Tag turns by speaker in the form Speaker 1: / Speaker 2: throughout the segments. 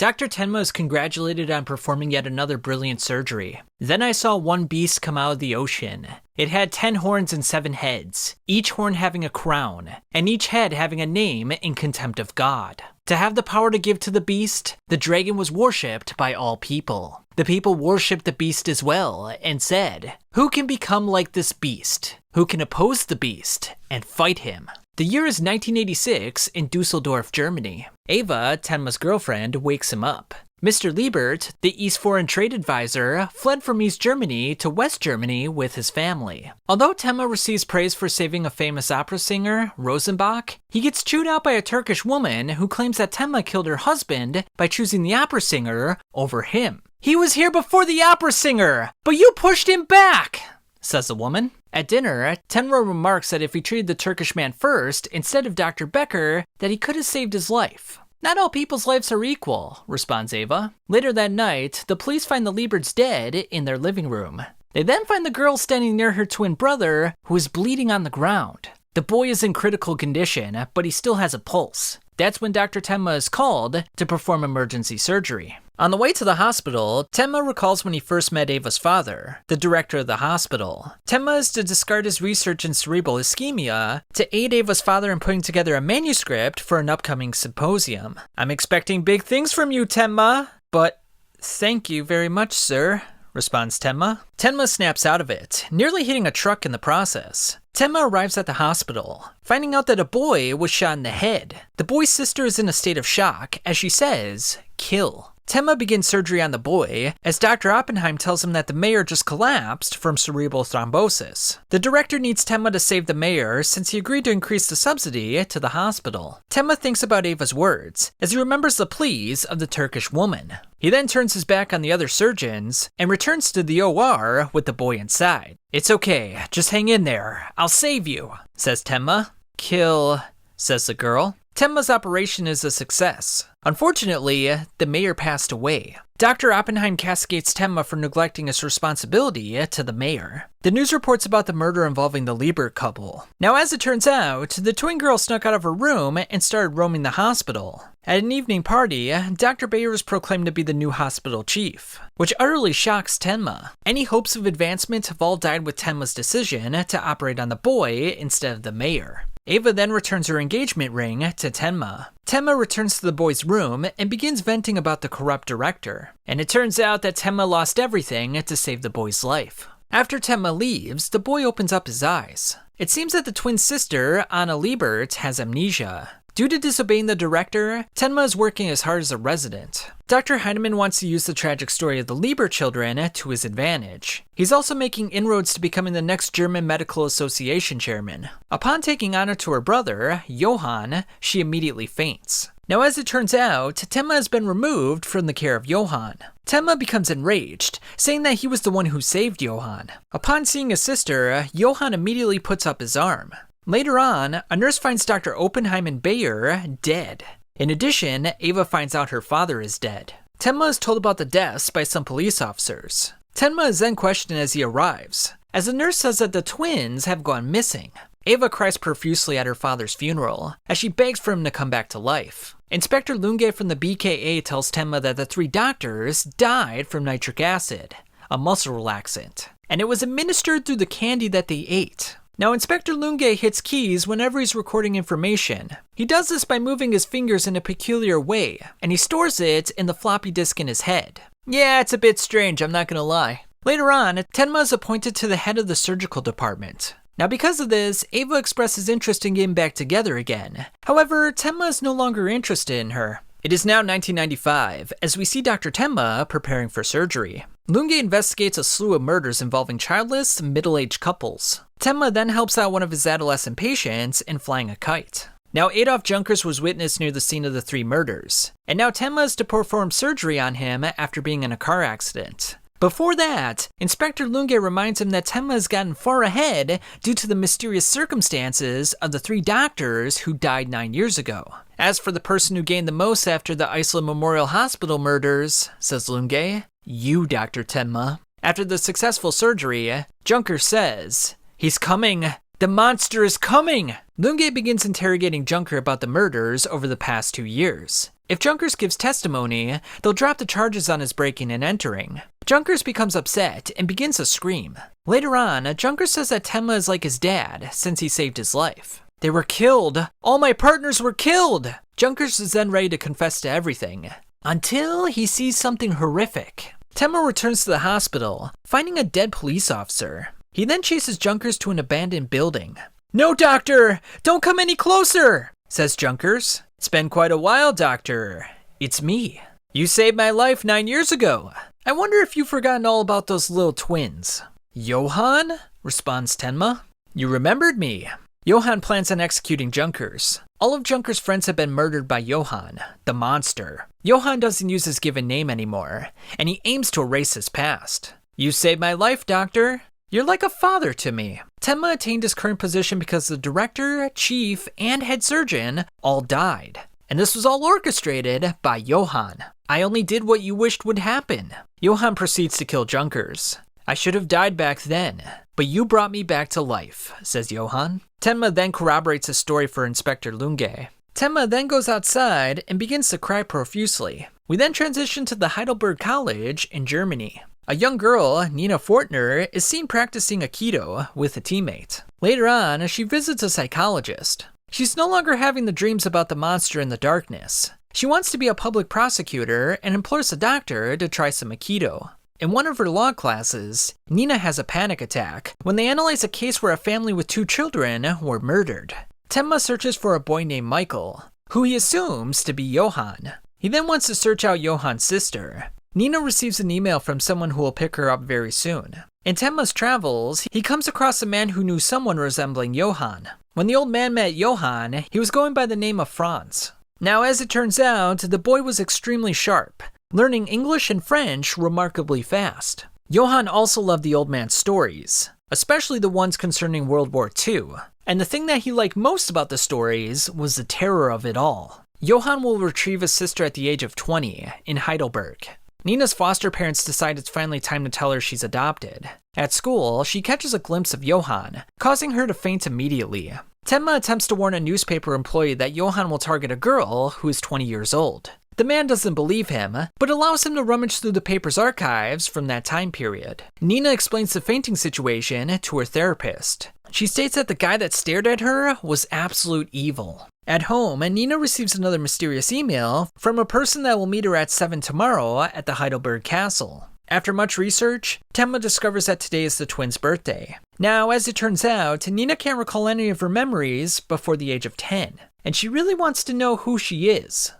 Speaker 1: Dr. Tenma is congratulated on performing yet another brilliant surgery. Then I saw one beast come out of the ocean. It had 10 horns and 7 heads, each horn having a crown, and each head having a name in contempt of God. To have the power to give to the beast, the dragon was worshipped by all people. The people worshipped the beast as well, and said, "Who can become like this beast? Who can oppose the beast and fight him?" The year is 1986 in Dusseldorf, Germany. Ava, Tenma's girlfriend, wakes him up. Mr. Liebert, the East Foreign Trade Advisor, fled from East Germany to West Germany with his family. Although Tenma receives praise for saving a famous opera singer, Rosenbach, he gets chewed out by a Turkish woman who claims that Tenma killed her husband by choosing the opera singer over him. "He was here before the opera singer, but you pushed him back," says the woman. At dinner, Tenma remarks that if he treated the Turkish man first, instead of Dr. Becker, that he could have saved his life. "Not all people's lives are equal," responds Ava. Later that night, the police find the Lieberts dead in their living room. They then find the girl standing near her twin brother, who is bleeding on the ground. The boy is in critical condition, but he still has a pulse. That's when Dr. Tenma is called to perform emergency surgery. On the way to the hospital, Tenma recalls when he first met Ava's father, the director of the hospital. Tenma is to discard his research in cerebral ischemia to aid Ava's father in putting together a manuscript for an upcoming symposium. "I'm expecting big things from you, Tenma, but thank you very much, sir," responds Tenma. Tenma snaps out of it, nearly hitting a truck in the process. Tenma arrives at the hospital, finding out that a boy was shot in the head. The boy's sister is in a state of shock as she says, "Kill." Tenma begins surgery on the boy, as Dr. Oppenheim tells him that the mayor just collapsed from cerebral thrombosis. The director needs Tenma to save the mayor since he agreed to increase the subsidy to the hospital. Tenma thinks about Ava's words, as he remembers the pleas of the Turkish woman. He then turns his back on the other surgeons, and returns to the OR with the boy inside. "It's okay, just hang in there, I'll save you," says Tenma. "Kill," says the girl. Tenma's operation is a success. Unfortunately, the mayor passed away. Dr. Oppenheim castigates Tenma for neglecting his responsibility to the mayor. The news reports about the murder involving the Liebert couple. Now, as it turns out, the twin girl snuck out of her room and started roaming the hospital. At an evening party, Dr. Bayer is proclaimed to be the new hospital chief, which utterly shocks Tenma. Any hopes of advancement have all died with Tenma's decision to operate on the boy instead of the mayor. Ava then returns her engagement ring to Tenma. Tenma returns to the boy's room and begins venting about the corrupt director. And it turns out that Tenma lost everything to save the boy's life. After Tenma leaves, the boy opens up his eyes. It seems that the twin sister, Anna Liebert, has amnesia. Due to disobeying the director, Tenma is working as hard as a resident. Dr. Heinemann wants to use the tragic story of the Liebert children to his advantage. He's also making inroads to becoming the next German Medical Association chairman. Upon taking honor to her brother, Johan, she immediately faints. Now, as it turns out, Tenma has been removed from the care of Johan. Tenma becomes enraged, saying that he was the one who saved Johan. Upon seeing his sister, Johan immediately puts up his arm. Later on, a nurse finds Dr. Oppenheim and Bayer dead. In addition, Ava finds out her father is dead. Tenma is told about the deaths by some police officers. Tenma is then questioned as he arrives, as the nurse says that the twins have gone missing. Ava cries profusely at her father's funeral, as she begs for him to come back to life. Inspector Lunge from the BKA tells Tenma that the 3 doctors died from nitric acid, a muscle relaxant, and it was administered through the candy that they ate. Now, Inspector Lunge hits keys whenever he's recording information. He does this by moving his fingers in a peculiar way, and he stores it in the floppy disk in his head. Yeah, it's a bit strange, I'm not gonna lie. Later on, Tenma is appointed to the head of the surgical department. Now, because of this, Ava expresses interest in getting back together again. However, Tenma is no longer interested in her. It is now 1995, as we see Dr. Tenma preparing for surgery. Lunge investigates a slew of murders involving childless, middle-aged couples. Tenma then helps out one of his adolescent patients in flying a kite. Now, Adolf Junkers was witnessed near the scene of the 3 murders, and now Tenma is to perform surgery on him after being in a car accident. Before that, Inspector Lunge reminds him that Tenma has gotten far ahead due to the mysterious circumstances of the 3 doctors who died 9 years ago. As for the person who gained the most after the Iceland Memorial Hospital murders, says Lunge, you, Dr. Tenma. After the successful surgery, Junker says, "He's coming! The monster is coming!" Lunge begins interrogating Junker about the murders over the past 2 years. If Junkers gives testimony, they'll drop the charges on his breaking and entering. Junkers becomes upset and begins to scream. Later on, Junkers says that Tenma is like his dad since he saved his life. They were killed! All my partners were killed! Junkers is then ready to confess to everything. Until he sees something horrific. Tenma returns to the hospital, finding a dead police officer. He then chases Junkers to an abandoned building. "No, Doctor! Don't come any closer!" says Junkers. "It's been quite a while, Doctor. It's me. You saved my life 9 years ago. I wonder if you've forgotten all about those little twins." "Johan?" responds Tenma. "You remembered me." Johan plans on executing Junkers. All of Junkers' friends have been murdered by Johan, the monster. Johan doesn't use his given name anymore, and he aims to erase his past. "You saved my life, Doctor. You're like a father to me." Tenma attained his current position because the director, chief, and head surgeon all died. And this was all orchestrated by Johan. "I only did what you wished would happen." Johan proceeds to kill Junkers. "I should have died back then, but you brought me back to life," says Johan. Tenma then corroborates his story for Inspector Lunge. Tenma then goes outside and begins to cry profusely. We then transition to the Heidelberg College in Germany. A young girl, Nina Fortner, is seen practicing Aikido with a teammate. Later on, she visits a psychologist. She's no longer having the dreams about the monster in the darkness. She wants to be a public prosecutor and implores a doctor to try some Aikido. In one of her law classes, Nina has a panic attack when they analyze a case where a family with 2 children were murdered. Tenma searches for a boy named Michael, who he assumes to be Johan. He then wants to search out Johan's sister. Nina receives an email from someone who will pick her up very soon. In Tenma's travels, he comes across a man who knew someone resembling Johan. When the old man met Johan, he was going by the name of Franz. Now, as it turns out, the boy was extremely sharp, learning English and French remarkably fast. Johan also loved the old man's stories, especially the ones concerning World War II. And the thing that he liked most about the stories was the terror of it all. Johan will retrieve his sister at the age of 20 in Heidelberg. Nina's foster parents decide it's finally time to tell her she's adopted. At school, she catches a glimpse of Johan, causing her to faint immediately. Tenma attempts to warn a newspaper employee that Johan will target a girl who is 20 years old. The man doesn't believe him, but allows him to rummage through the paper's archives from that time period. Nina explains the fainting situation to her therapist. She states that the guy that stared at her was absolute evil. At home, Nina receives another mysterious email from a person that will meet her at 7 tomorrow at the Heidelberg Castle. After much research, Tenma discovers that today is the twins' birthday. Now, as it turns out, Nina can't recall any of her memories before the age of 10, and she really wants to know who she is.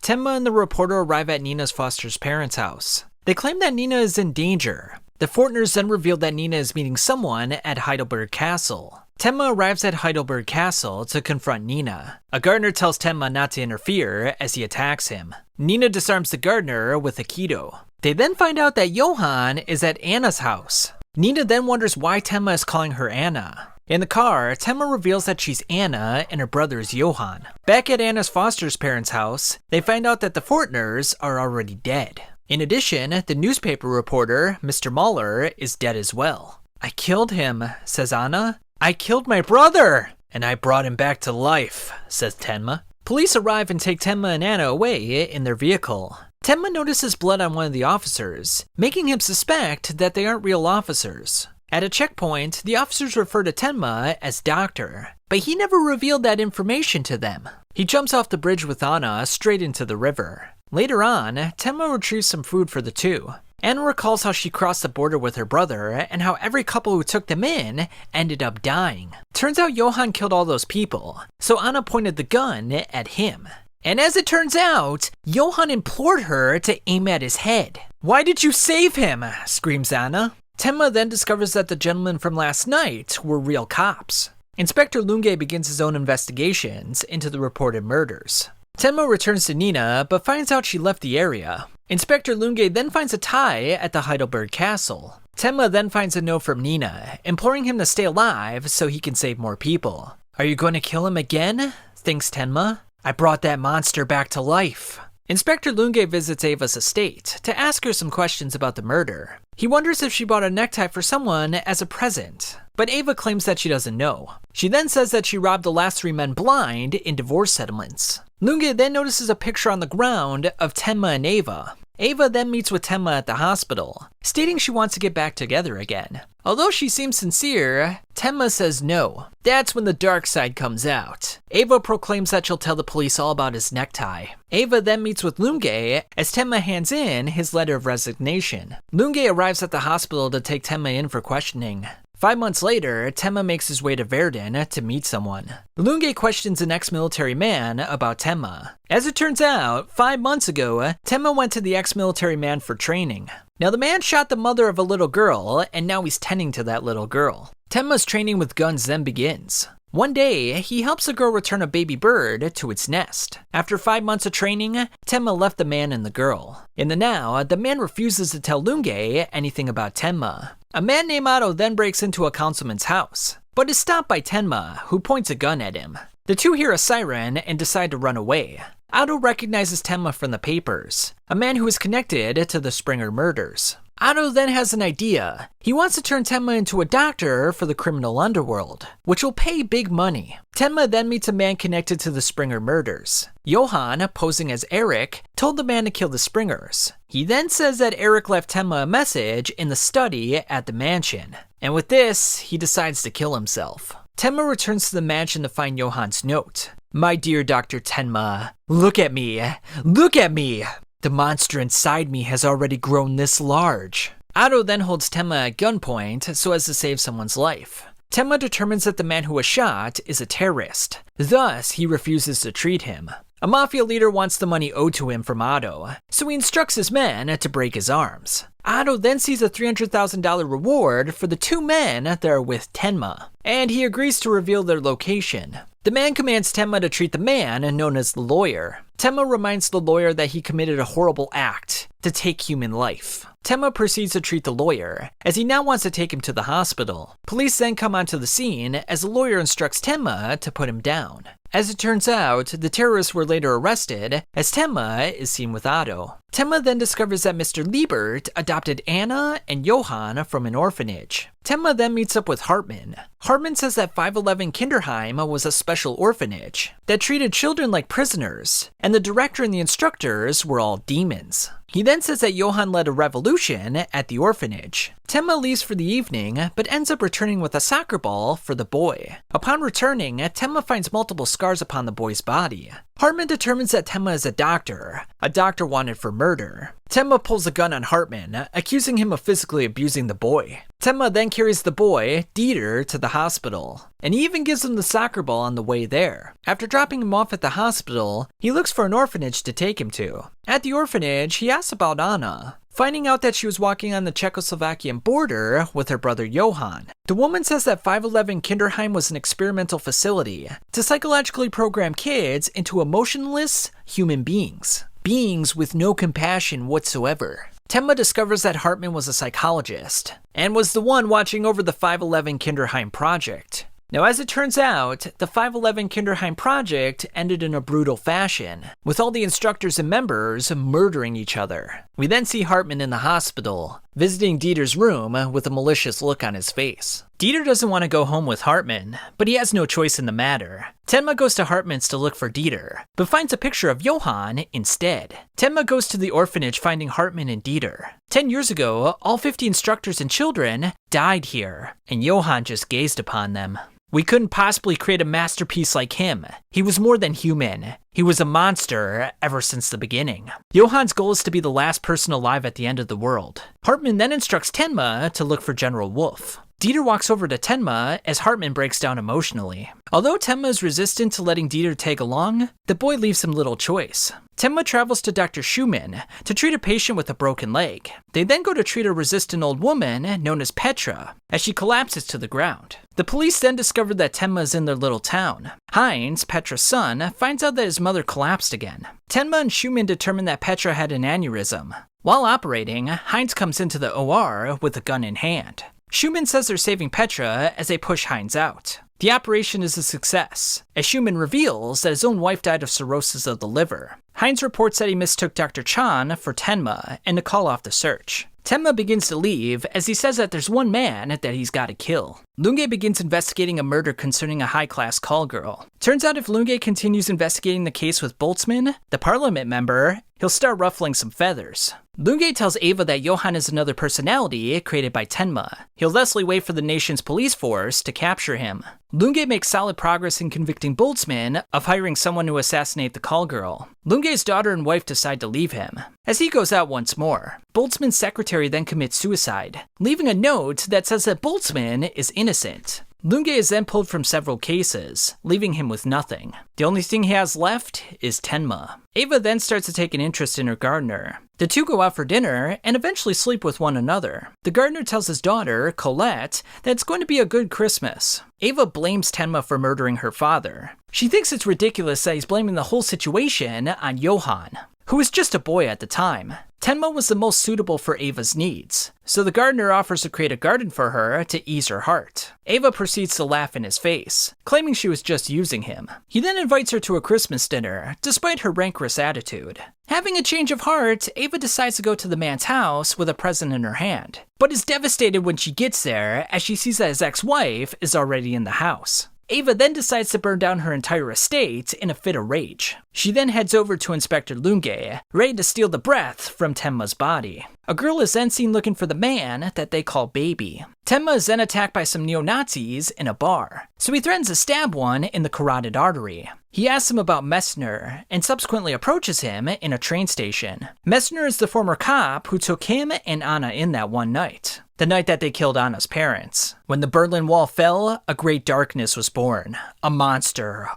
Speaker 1: Tenma and the reporter arrive at Nina's foster parents' house. They claim that Nina is in danger. The Fortners then reveal that Nina is meeting someone at Heidelberg Castle. Tenma arrives at Heidelberg Castle to confront Nina. A gardener tells Tenma not to interfere as he attacks him. Nina disarms the gardener with Aikido. They then find out that Johan is at Anna's house. Nina then wonders why Tenma is calling her Anna. In the car, Tenma reveals that she's Anna and her brother is Johan. Back at Anna's foster parents' house, they find out that the Fortners are already dead. In addition, the newspaper reporter, Mr. Mahler, is dead as well. "I killed him," says Anna. "I killed my brother!" "And I brought him back to life," says Tenma. Police arrive and take Tenma and Anna away in their vehicle. Tenma notices blood on one of the officers, making him suspect that they aren't real officers. At a checkpoint, the officers refer to Tenma as Doctor, but he never revealed that information to them. He jumps off the bridge with Anna straight into the river. Later on, Tenma retrieves some food for the two. Anna recalls how she crossed the border with her brother and how every couple who took them in ended up dying. Turns out Johan killed all those people, so Anna pointed the gun at him. And as it turns out, Johan implored her to aim at his head. "Why did you save him?" screams Anna. Tenma then discovers that the gentlemen from last night were real cops. Inspector Lunge begins his own investigations into the reported murders. Tenma returns to Nina, but finds out she left the area. Inspector Lunge then finds a tie at the Heidelberg Castle. Tenma then finds a note from Nina, imploring him to stay alive so he can save more people. "Are you going to kill him again?" thinks Tenma. "I brought that monster back to life." Inspector Lunge visits Ava's estate to ask her some questions about the murder. He wonders if she bought a necktie for someone as a present, but Ava claims that she doesn't know. She then says that she robbed the last 3 men blind in divorce settlements. Lunge then notices a picture on the ground of Tenma and Ava. Ava then meets with Tenma at the hospital, stating she wants to get back together again. Although she seems sincere, Tenma says no. That's when the dark side comes out. Ava proclaims that she'll tell the police all about his necktie. Ava then meets with Lunge as Tenma hands in his letter of resignation. Lunge arrives at the hospital to take Tenma in for questioning. 5 months later, Tenma makes his way to Verdun to meet someone. Lunge questions an ex-military man about Tenma. As it turns out, 5 months ago, Tenma went to the ex-military man for training. Now the man shot the mother of a little girl, and now he's tending to that little girl. Tenma's training with guns then begins. One day, he helps a girl return a baby bird to its nest. After 5 months of training, Tenma left the man and the girl. In the now, the man refuses to tell Lunge anything about Tenma. A man named Otto then breaks into a councilman's house, but is stopped by Tenma, who points a gun at him. The two hear a siren and decide to run away. Otto recognizes Tenma from the papers, a man who is connected to the Springer murders. Otto then has an idea. He wants to turn Tenma into a doctor for the criminal underworld, which will pay big money. Tenma then meets a man connected to the Springer murders. Johan, posing as Eric, told the man to kill the Springers. He then says that Eric left Tenma a message in the study at the mansion. And with this, he decides to kill himself. Tenma returns to the mansion to find Johan's note. "My dear Dr. Tenma, look at me. Look at me. The monster inside me has already grown this large." Otto then holds Tenma at gunpoint so as to save someone's life. Tenma determines that the man who was shot is a terrorist. Thus, he refuses to treat him. A mafia leader wants the money owed to him from Otto, so he instructs his men to break his arms. Otto then sees a $300,000 reward for the two men that are with Tenma, and he agrees to reveal their location. The man commands Tenma to treat the man known as the lawyer. Tenma reminds the lawyer that he committed a horrible act to take human life. Tenma proceeds to treat the lawyer, as he now wants to take him to the hospital. Police then come onto the scene as the lawyer instructs Tenma to put him down. As it turns out, the terrorists were later arrested, as Tenma is seen with Otto. Tenma then discovers that Mr. Liebert adopted Anna and Johan from an orphanage. Tenma then meets up with Hartmann. Hartmann says that 511 Kinderheim was a special orphanage that treated children like prisoners, and the director and the instructors were all demons. He then says that Johan led a revolution at the orphanage. Tenma leaves for the evening, but ends up returning with a soccer ball for the boy. Upon returning, Tenma finds multiple scars upon the boy's body. Hartmann determines that Tenma is a doctor wanted for murder. Tenma pulls a gun on Hartmann, accusing him of physically abusing the boy. Tenma then carries the boy, Dieter, to the hospital, and he even gives him the soccer ball on the way there. After dropping him off at the hospital, he looks for an orphanage to take him to. At the orphanage, he asks about Anna, finding out that she was walking on the Czechoslovakian border with her brother Johan. The woman says that 511 Kinderheim was an experimental facility to psychologically program kids into emotionless human beings. Beings with no compassion whatsoever. Tenma discovers that Hartmann was a psychologist, and was the one watching over the 511 Kinderheim project. Now, as it turns out, the 511 Kinderheim project ended in a brutal fashion, with all the instructors and members murdering each other. We then see Hartmann in the hospital, visiting Dieter's room with a malicious look on his face. Dieter doesn't want to go home with Hartmann, but he has no choice in the matter. Tenma goes to Hartmann's to look for Dieter, but finds a picture of Johan instead. Tenma goes to the orphanage finding Hartmann and Dieter. 10 years ago, all 50 instructors and children died here, and Johan just gazed upon them. We couldn't possibly create a masterpiece like him. He was more than human. He was a monster ever since the beginning. Johan's goal is to be the last person alive at the end of the world. Hartmann then instructs Tenma to look for General Wolf. Dieter walks over to Tenma as Hartmann breaks down emotionally. Although Tenma is resistant to letting Dieter tag along, the boy leaves him little choice. Tenma travels to Dr. Schumann to treat a patient with a broken leg. They then go to treat a resistant old woman known as Petra, as she collapses to the ground. The police then discover that Tenma is in their little town. Heinz, Petra's son, finds out that his mother collapsed again. Tenma and Schumann determine that Petra had an aneurysm. While operating, Heinz comes into the OR with a gun in hand. Schumann says they're saving Petra as they push Heinz out. The operation is a success, as Schumann reveals that his own wife died of cirrhosis of the liver. Heinz reports that he mistook Dr. Chan for Tenma and to call off the search. Tenma begins to leave as he says that there's one man that he's got to kill. Lunge begins investigating a murder concerning a high-class call girl. Turns out if Lunge continues investigating the case with Boltzmann, the parliament member, he'll start ruffling some feathers. Lunge tells Ava that Johan is another personality created by Tenma. He'll thusly wait for the nation's police force to capture him. Lunge makes solid progress in convicting Boltzmann of hiring someone to assassinate the call girl. Lunge's daughter and wife decide to leave him. As he goes out once more, Boltzmann's secretary then commits suicide, leaving a note that says that Boltzmann is innocent. Lunge is then pulled from several cases, leaving him with nothing. The only thing he has left is Tenma. Ava then starts to take an interest in her gardener. The two go out for dinner and eventually sleep with one another. The gardener tells his daughter, Colette, that it's going to be a good Christmas. Ava blames Tenma for murdering her father. She thinks it's ridiculous that he's blaming the whole situation on Johan, who was just a boy at the time. Tenma was the most suitable for Ava's needs, so the gardener offers to create a garden for her to ease her heart. Ava proceeds to laugh in his face, claiming she was just using him. He then invites her to a Christmas dinner, despite her rancorous attitude. Having a change of heart, Ava decides to go to the man's house with a present in her hand, but is devastated when she gets there as she sees that his ex-wife is already in the house. Ava then decides to burn down her entire estate in a fit of rage. She then heads over to Inspector Lunge, ready to steal the breath from Tenma's body. A girl is then seen looking for the man that they call Baby. Tenma is then attacked by some neo-Nazis in a bar, so he threatens to stab one in the carotid artery. He asks him about Messner, and subsequently approaches him in a train station. Messner is the former cop who took him and Anna in that one night, the night that they killed Anna's parents. When the Berlin Wall fell, a great darkness was born. A monster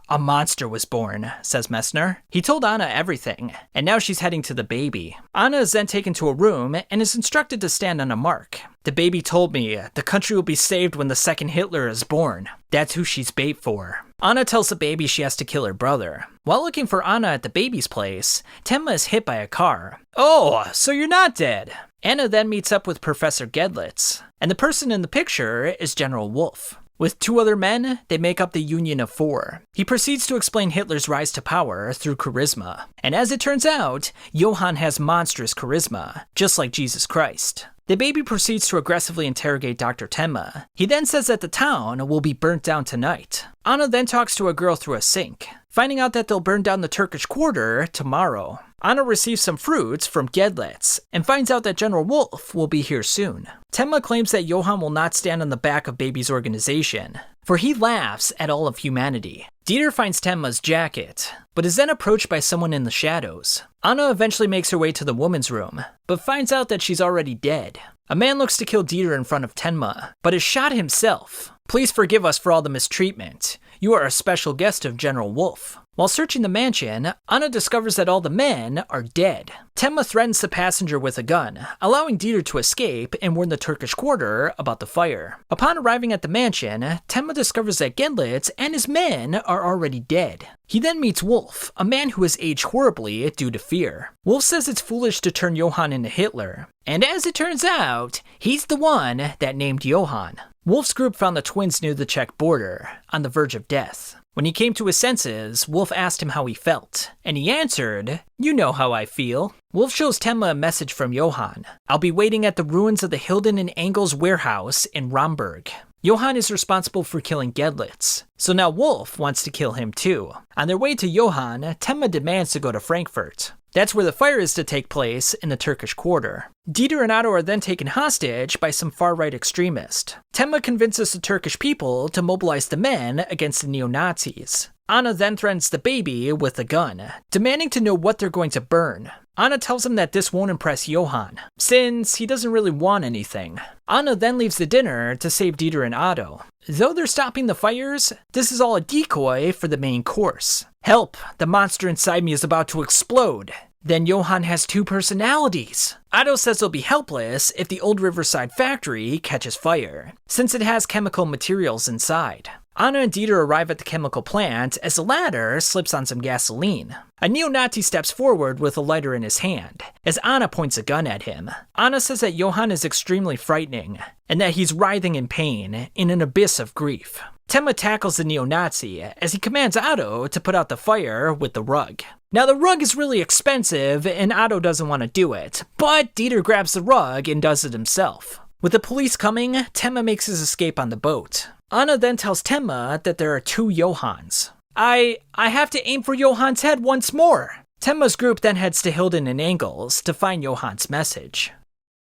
Speaker 1: was born, says Messner. He told Anna everything, and now she's heading to the baby. Anna is then taken to a room and is instructed to stand on a mark. The baby told me, the country will be saved when the second Hitler is born. That's who she's bait for. Anna tells the baby she has to kill her brother. While looking for Anna at the baby's place, Tenma is hit by a car. Oh, so you're not dead. Anna then meets up with Professor Gedlitz, and the person in the picture is General Wolf. With two other men, they make up the Union of Four. He proceeds to explain Hitler's rise to power through charisma. And as it turns out, Johan has monstrous charisma, just like Jesus Christ. The baby proceeds to aggressively interrogate Dr. Tenma. He then says that the town will be burnt down tonight. Anna then talks to a girl through a sink, finding out that they'll burn down the Turkish quarter tomorrow. Anna receives some fruits from Gedlitz and finds out that General Wolf will be here soon. Tenma claims that Johan will not stand on the back of Baby's organization, for he laughs at all of humanity. Dieter finds Tenma's jacket, but is then approached by someone in the shadows. Anna eventually makes her way to the woman's room, but finds out that she's already dead. A man looks to kill Dieter in front of Tenma, but is shot himself. Please forgive us for all the mistreatment. You are a special guest of General Wolf. While searching the mansion, Anna discovers that all the men are dead. Tenma threatens the passenger with a gun, allowing Dieter to escape and warn the Turkish quarter about the fire. Upon arriving at the mansion, Tenma discovers that Gedlitz and his men are already dead. He then meets Wolf, a man who has aged horribly due to fear. Wolf says it's foolish to turn Johan into Hitler, and as it turns out, he's the one that named Johan. Wolf's group found the twins near the Czech border, on the verge of death. When he came to his senses, Wolf asked him how he felt, and he answered, "You know how I feel." Wolf shows Tenma a message from Johan. "I'll be waiting at the ruins of the Hilden and Engels warehouse in Romberg." Johan is responsible for killing Gedlitz, so now Wolf wants to kill him too. On their way to Johan, Tenma demands to go to Frankfurt. That's where the fire is to take place in the Turkish quarter. Dieter and Otto are then taken hostage by some far-right extremist. Tenma convinces the Turkish people to mobilize the men against the neo-Nazis. Anna then threatens the baby with a gun, demanding to know what they're going to burn. Anna tells him that this won't impress Johan, since he doesn't really want anything. Anna then leaves the dinner to save Dieter and Otto. Though they're stopping the fires, this is all a decoy for the main course. Help! The monster inside me is about to explode. Then Johan has two personalities. Otto says he'll be helpless if the old Riverside factory catches fire, since it has chemical materials inside. Anna and Dieter arrive at the chemical plant as the latter slips on some gasoline. A neo-Nazi steps forward with a lighter in his hand, as Anna points a gun at him. Anna says that Johan is extremely frightening, and that he's writhing in pain in an abyss of grief. Tenma tackles the neo-Nazi as he commands Otto to put out the fire with the rug. Now the rug is really expensive and Otto doesn't want to do it, but Dieter grabs the rug and does it himself. With the police coming, Tenma makes his escape on the boat. Anna then tells Tenma that there are 2 Johans. I have to aim for Johan's head once more. Tenma's group then heads to Hilden and Engels to find Johan's message.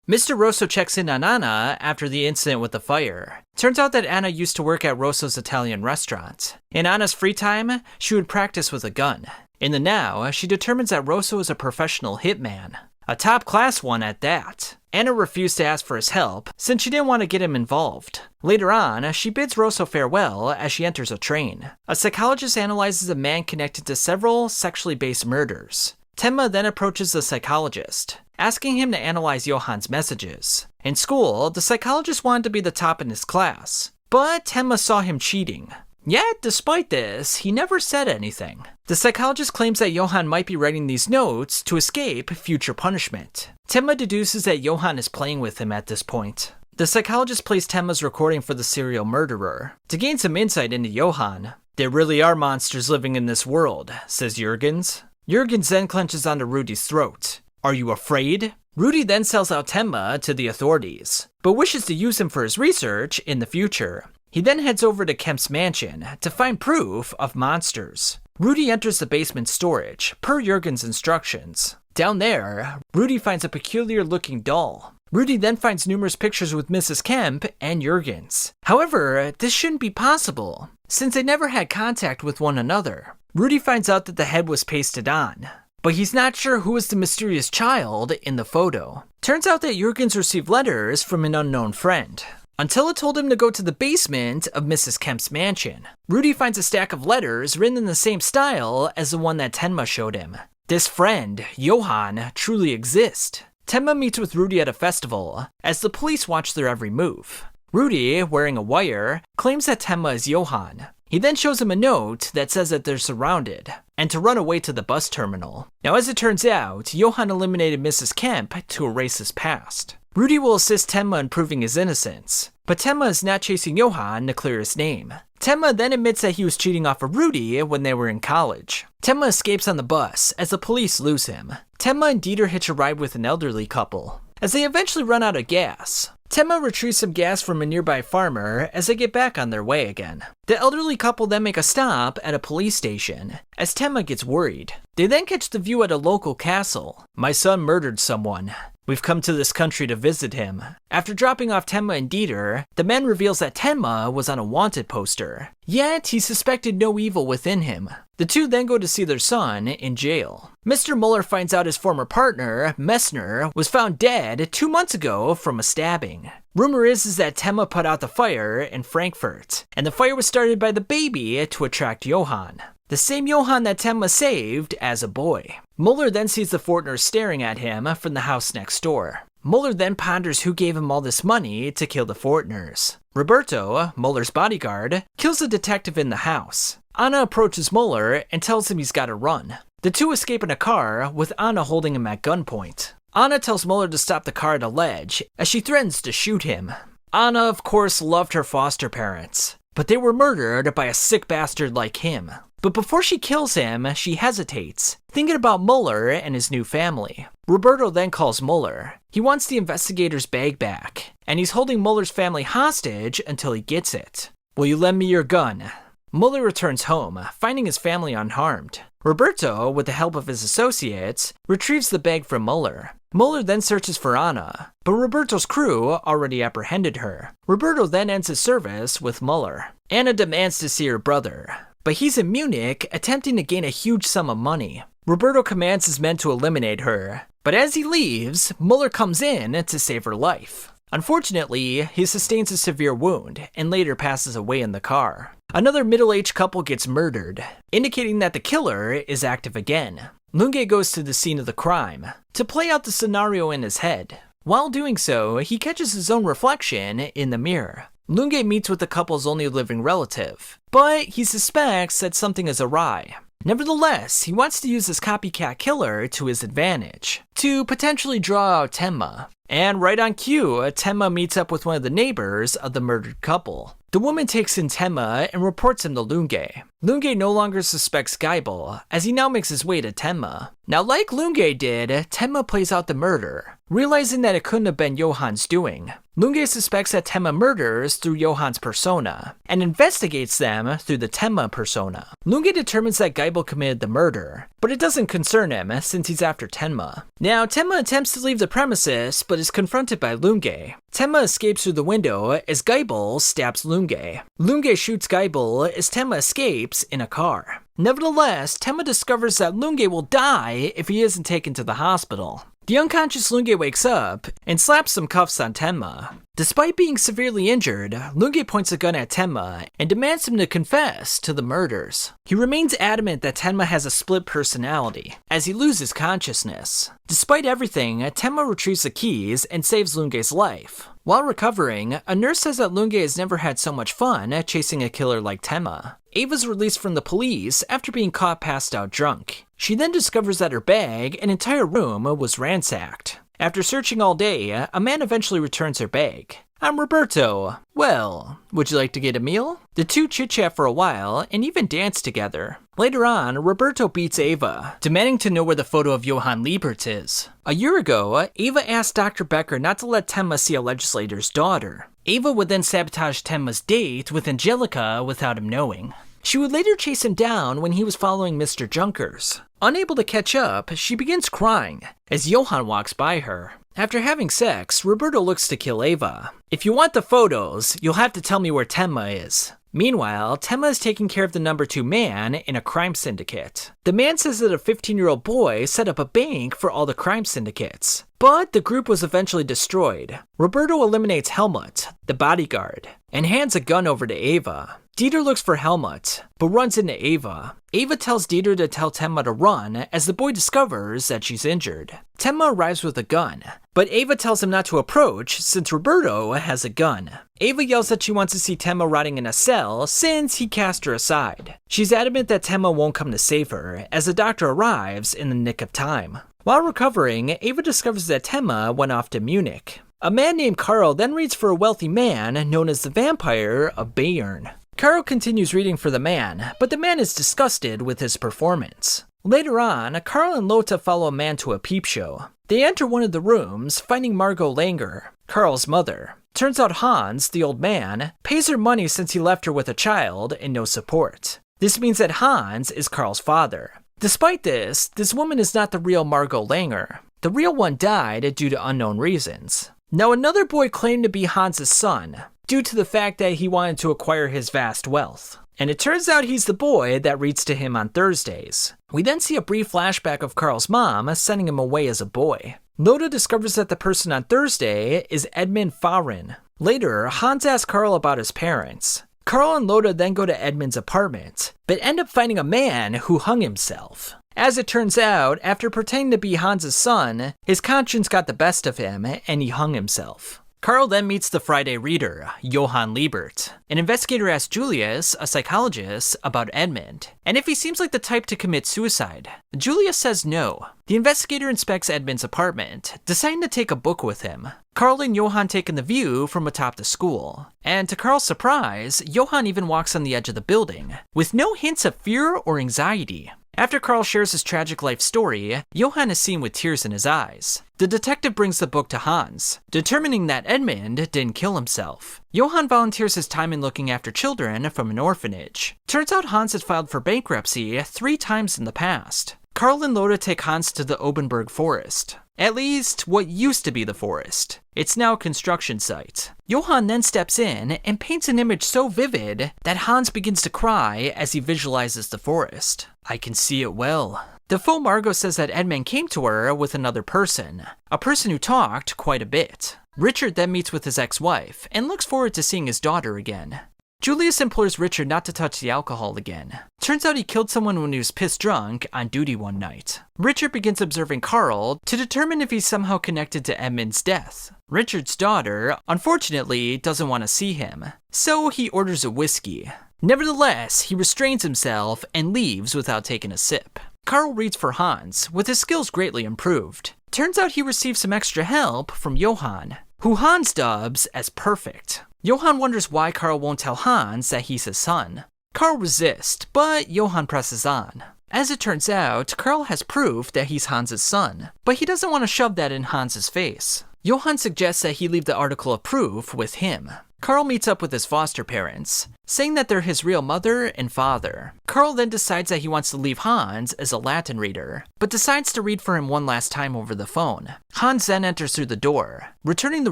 Speaker 1: Mr. Rosso checks in on Anna after the incident with the fire. Turns out that Anna used to work at Rosso's Italian restaurant. In Anna's free time, she would practice with a gun. In the now, she determines that Rosso is a professional hitman. A top-class one at that. Anna refused to ask for his help, since she didn't want to get him involved. Later on, she bids Rosso farewell as she enters a train. A psychologist analyzes a man connected to several sexually based murders. Tenma then approaches the psychologist, asking him to analyze Johan's messages. In school, the psychologist wanted to be the top in his class, but Tenma saw him cheating. Yet, despite this, he never said anything. The psychologist claims that Johan might be writing these notes to escape future punishment. Tenma deduces that Johan is playing with him at this point. The psychologist plays Tenma's recording for the serial murderer to gain some insight into Johan. There really are monsters living in this world, says Jurgens. Jurgens then clenches onto Rudy's throat. Are you afraid? Rudy then sells out Tenma to the authorities, but wishes to use him for his research in the future. He then heads over to Kemp's mansion to find proof of monsters. Rudy enters the basement storage, per Jurgens' instructions. Down there, Rudy finds a peculiar-looking doll. Rudy then finds numerous pictures with Mrs. Kemp and Jurgens. However, this shouldn't be possible, since they never had contact with one another. Rudy finds out that the head was pasted on, but he's not sure who is the mysterious child in the photo. Turns out that Jurgens received letters from an unknown friend, until it told him to go to the basement of Mrs. Kemp's mansion. Rudy finds a stack of letters written in the same style as the one that Tenma showed him. This friend, Johan, truly exists. Tenma meets with Rudy at a festival, as the police watch their every move. Rudy, wearing a wire, claims that Tenma is Johan. He then shows him a note that says that they're surrounded, and to run away to the bus terminal. Now as it turns out, Johan eliminated Mrs. Kemp to erase his past. Rudy will assist Tenma in proving his innocence, but Tenma is not chasing Johan to clear his name. Tenma then admits that he was cheating off of Rudy when they were in college. Tenma escapes on the bus as the police lose him. Tenma and Dieter hitch a ride with an elderly couple, as they eventually run out of gas. Tenma retrieves some gas from a nearby farmer as they get back on their way again. The elderly couple then make a stop at a police station, as Tenma gets worried. They then catch the view at a local castle. My son murdered someone. We've come to this country to visit him. After dropping off Tenma and Dieter, the man reveals that Tenma was on a wanted poster. Yet, he suspected no evil within him. The two then go to see their son in jail. Mr. Muller finds out his former partner, Messner, was found dead 2 months ago from a stabbing. Rumor is that Tenma put out the fire in Frankfurt, and the fire was started by the baby to attract Johan. The same Johan that Tenma saved as a boy. Muller then sees the Fortners staring at him from the house next door. Muller then ponders who gave him all this money to kill the Fortners. Roberto, Muller's bodyguard, kills the detective in the house. Anna approaches Muller and tells him he's gotta run. The two escape in a car, with Anna holding him at gunpoint. Anna tells Muller to stop the car at a ledge, as she threatens to shoot him. Anna, of course, loved her foster parents, but they were murdered by a sick bastard like him. But before she kills him, she hesitates, thinking about Muller and his new family. Roberto then calls Muller. He wants the investigator's bag back, and he's holding Muller's family hostage until he gets it. Will you lend me your gun? Muller returns home, finding his family unharmed. Roberto, with the help of his associates, retrieves the bag from Muller. Muller then searches for Anna, but Roberto's crew already apprehended her. Roberto then ends his service with Muller. Anna demands to see her brother, but he's in Munich attempting to gain a huge sum of money. Roberto commands his men to eliminate her, but as he leaves, Muller comes in to save her life. Unfortunately, he sustains a severe wound and later passes away in the car. Another middle-aged couple gets murdered, indicating that the killer is active again. Lunge goes to the scene of the crime to play out the scenario in his head. While doing so, he catches his own reflection in the mirror. Lunge meets with the couple's only living relative, but he suspects that something is awry. Nevertheless, he wants to use this copycat killer to his advantage, to potentially draw out Tenma. And right on cue, Tenma meets up with one of the neighbors of the murdered couple. The woman takes in Tenma and reports him to Lunge. Lunge no longer suspects Geibel, as he now makes his way to Tenma. Now, like Lunge did, Tenma plays out the murder, realizing that it couldn't have been Johan's doing. Lunge suspects that Tenma murders through Johan's persona, and investigates them through the Tenma persona. Lunge determines that Geibel committed the murder, but it doesn't concern him since he's after Tenma. Now, Tenma attempts to leave the premises, but is confronted by Lunge. Tenma escapes through the window as Geibel stabs Lunge. Lunge shoots Geibel as Tenma escapes in a car. Nevertheless, Tenma discovers that Lunge will die if he isn't taken to the hospital. The unconscious Lunge wakes up and slaps some cuffs on Tenma. Despite being severely injured, Lunge points a gun at Tenma and demands him to confess to the murders. He remains adamant that Tenma has a split personality, as he loses consciousness. Despite everything, Tenma retrieves the keys and saves Lunge's life. While recovering, a nurse says that Lunge has never had so much fun chasing a killer like Tenma. Ava's released from the police after being caught passed out drunk. She then discovers that her bag and entire room was ransacked. After searching all day, a man eventually returns her bag. "I'm Roberto. Well, would you like to get a meal?" The two chit-chat for a while and even dance together. Later on, Roberto beats Ava, demanding to know where the photo of Johan Liebert is. A year ago, Ava asked Dr. Becker not to let Tenma see a legislator's daughter. Ava would then sabotage Tenma's date with Angelica without him knowing. She would later chase him down when he was following Mr. Junkers. Unable to catch up, she begins crying as Johan walks by her. After having sex, Roberto looks to kill Ava. "If you want the photos, you'll have to tell me where Tenma is." Meanwhile, Tenma is taking care of the number 2 man in a crime syndicate. The man says that a 15-year-old boy set up a bank for all the crime syndicates, but the group was eventually destroyed. Roberto eliminates Helmut, the bodyguard, and hands a gun over to Ava. Dieter looks for Helmut, but runs into Ava. Ava tells Dieter to tell Tenma to run as the boy discovers that she's injured. Tenma arrives with a gun, but Ava tells him not to approach since Roberto has a gun. Ava yells that she wants to see Tenma rotting in a cell since he cast her aside. She's adamant that Tenma won't come to save her as the doctor arrives in the nick of time. While recovering, Ava discovers that Tenma went off to Munich. A man named Carl then reads for a wealthy man known as the Vampire of Bayern. Carl continues reading for the man, but the man is disgusted with his performance. Later on, Carl and Lotta follow a man to a peep show. They enter one of the rooms, finding Margot Langer, Carl's mother. Turns out Hans, the old man, pays her money since he left her with a child and no support. This means that Hans is Carl's father. Despite this woman is not the real Margot Langer. The real one died due to unknown reasons. Now another boy claimed to be Hans' son, due to the fact that he wanted to acquire his vast wealth. And it turns out he's the boy that reads to him on Thursdays. We then see a brief flashback of Carl's mom sending him away as a boy. Lotta discovers that the person on Thursday is Edmund Farin. Later, Hans asks Carl about his parents. Carl and Lotta then go to Edmund's apartment, but end up finding a man who hung himself. As it turns out, after pretending to be Hans' son, his conscience got the best of him and he hung himself. Carl then meets the Friday reader, Johan Liebert. An investigator asks Julius, a psychologist, about Edmund, and if he seems like the type to commit suicide. Julius says no. The investigator inspects Edmund's apartment, deciding to take a book with him. Carl and Johan take in the view from atop the school, and to Carl's surprise, Johan even walks on the edge of the building, with no hints of fear or anxiety. After Carl shares his tragic life story, Johan is seen with tears in his eyes. The detective brings the book to Hans, determining that Edmund didn't kill himself. Johan volunteers his time in looking after children from an orphanage. Turns out Hans has filed for bankruptcy 3 times in the past. Carl and Lotta take Hans to the Obenberg forest. At least, what used to be the forest. It's now a construction site. Johan then steps in and paints an image so vivid that Hans begins to cry as he visualizes the forest. "I can see it well." The faux Margot says that Edmund came to her with another person, a person who talked quite a bit. Richard then meets with his ex-wife and looks forward to seeing his daughter again. Julius implores Richard not to touch the alcohol again. Turns out he killed someone when he was pissed drunk on duty one night. Richard begins observing Carl to determine if he's somehow connected to Edmund's death. Richard's daughter, unfortunately, doesn't want to see him, so he orders a whiskey. Nevertheless, he restrains himself and leaves without taking a sip. Carl reads for Hans, with his skills greatly improved. Turns out he received some extra help from Johan, who Hans dubs as perfect. Johan wonders why Carl won't tell Hans that he's his son. Carl resists, but Johan presses on. As it turns out, Carl has proof that he's Hans' son, but he doesn't want to shove that in Hans' face. Johan suggests that he leave the article of proof with him. Carl meets up with his foster parents, saying that they're his real mother and father. Carl then decides that he wants to leave Hans as a Latin reader, but decides to read for him one last time over the phone. Hans then enters through the door, returning the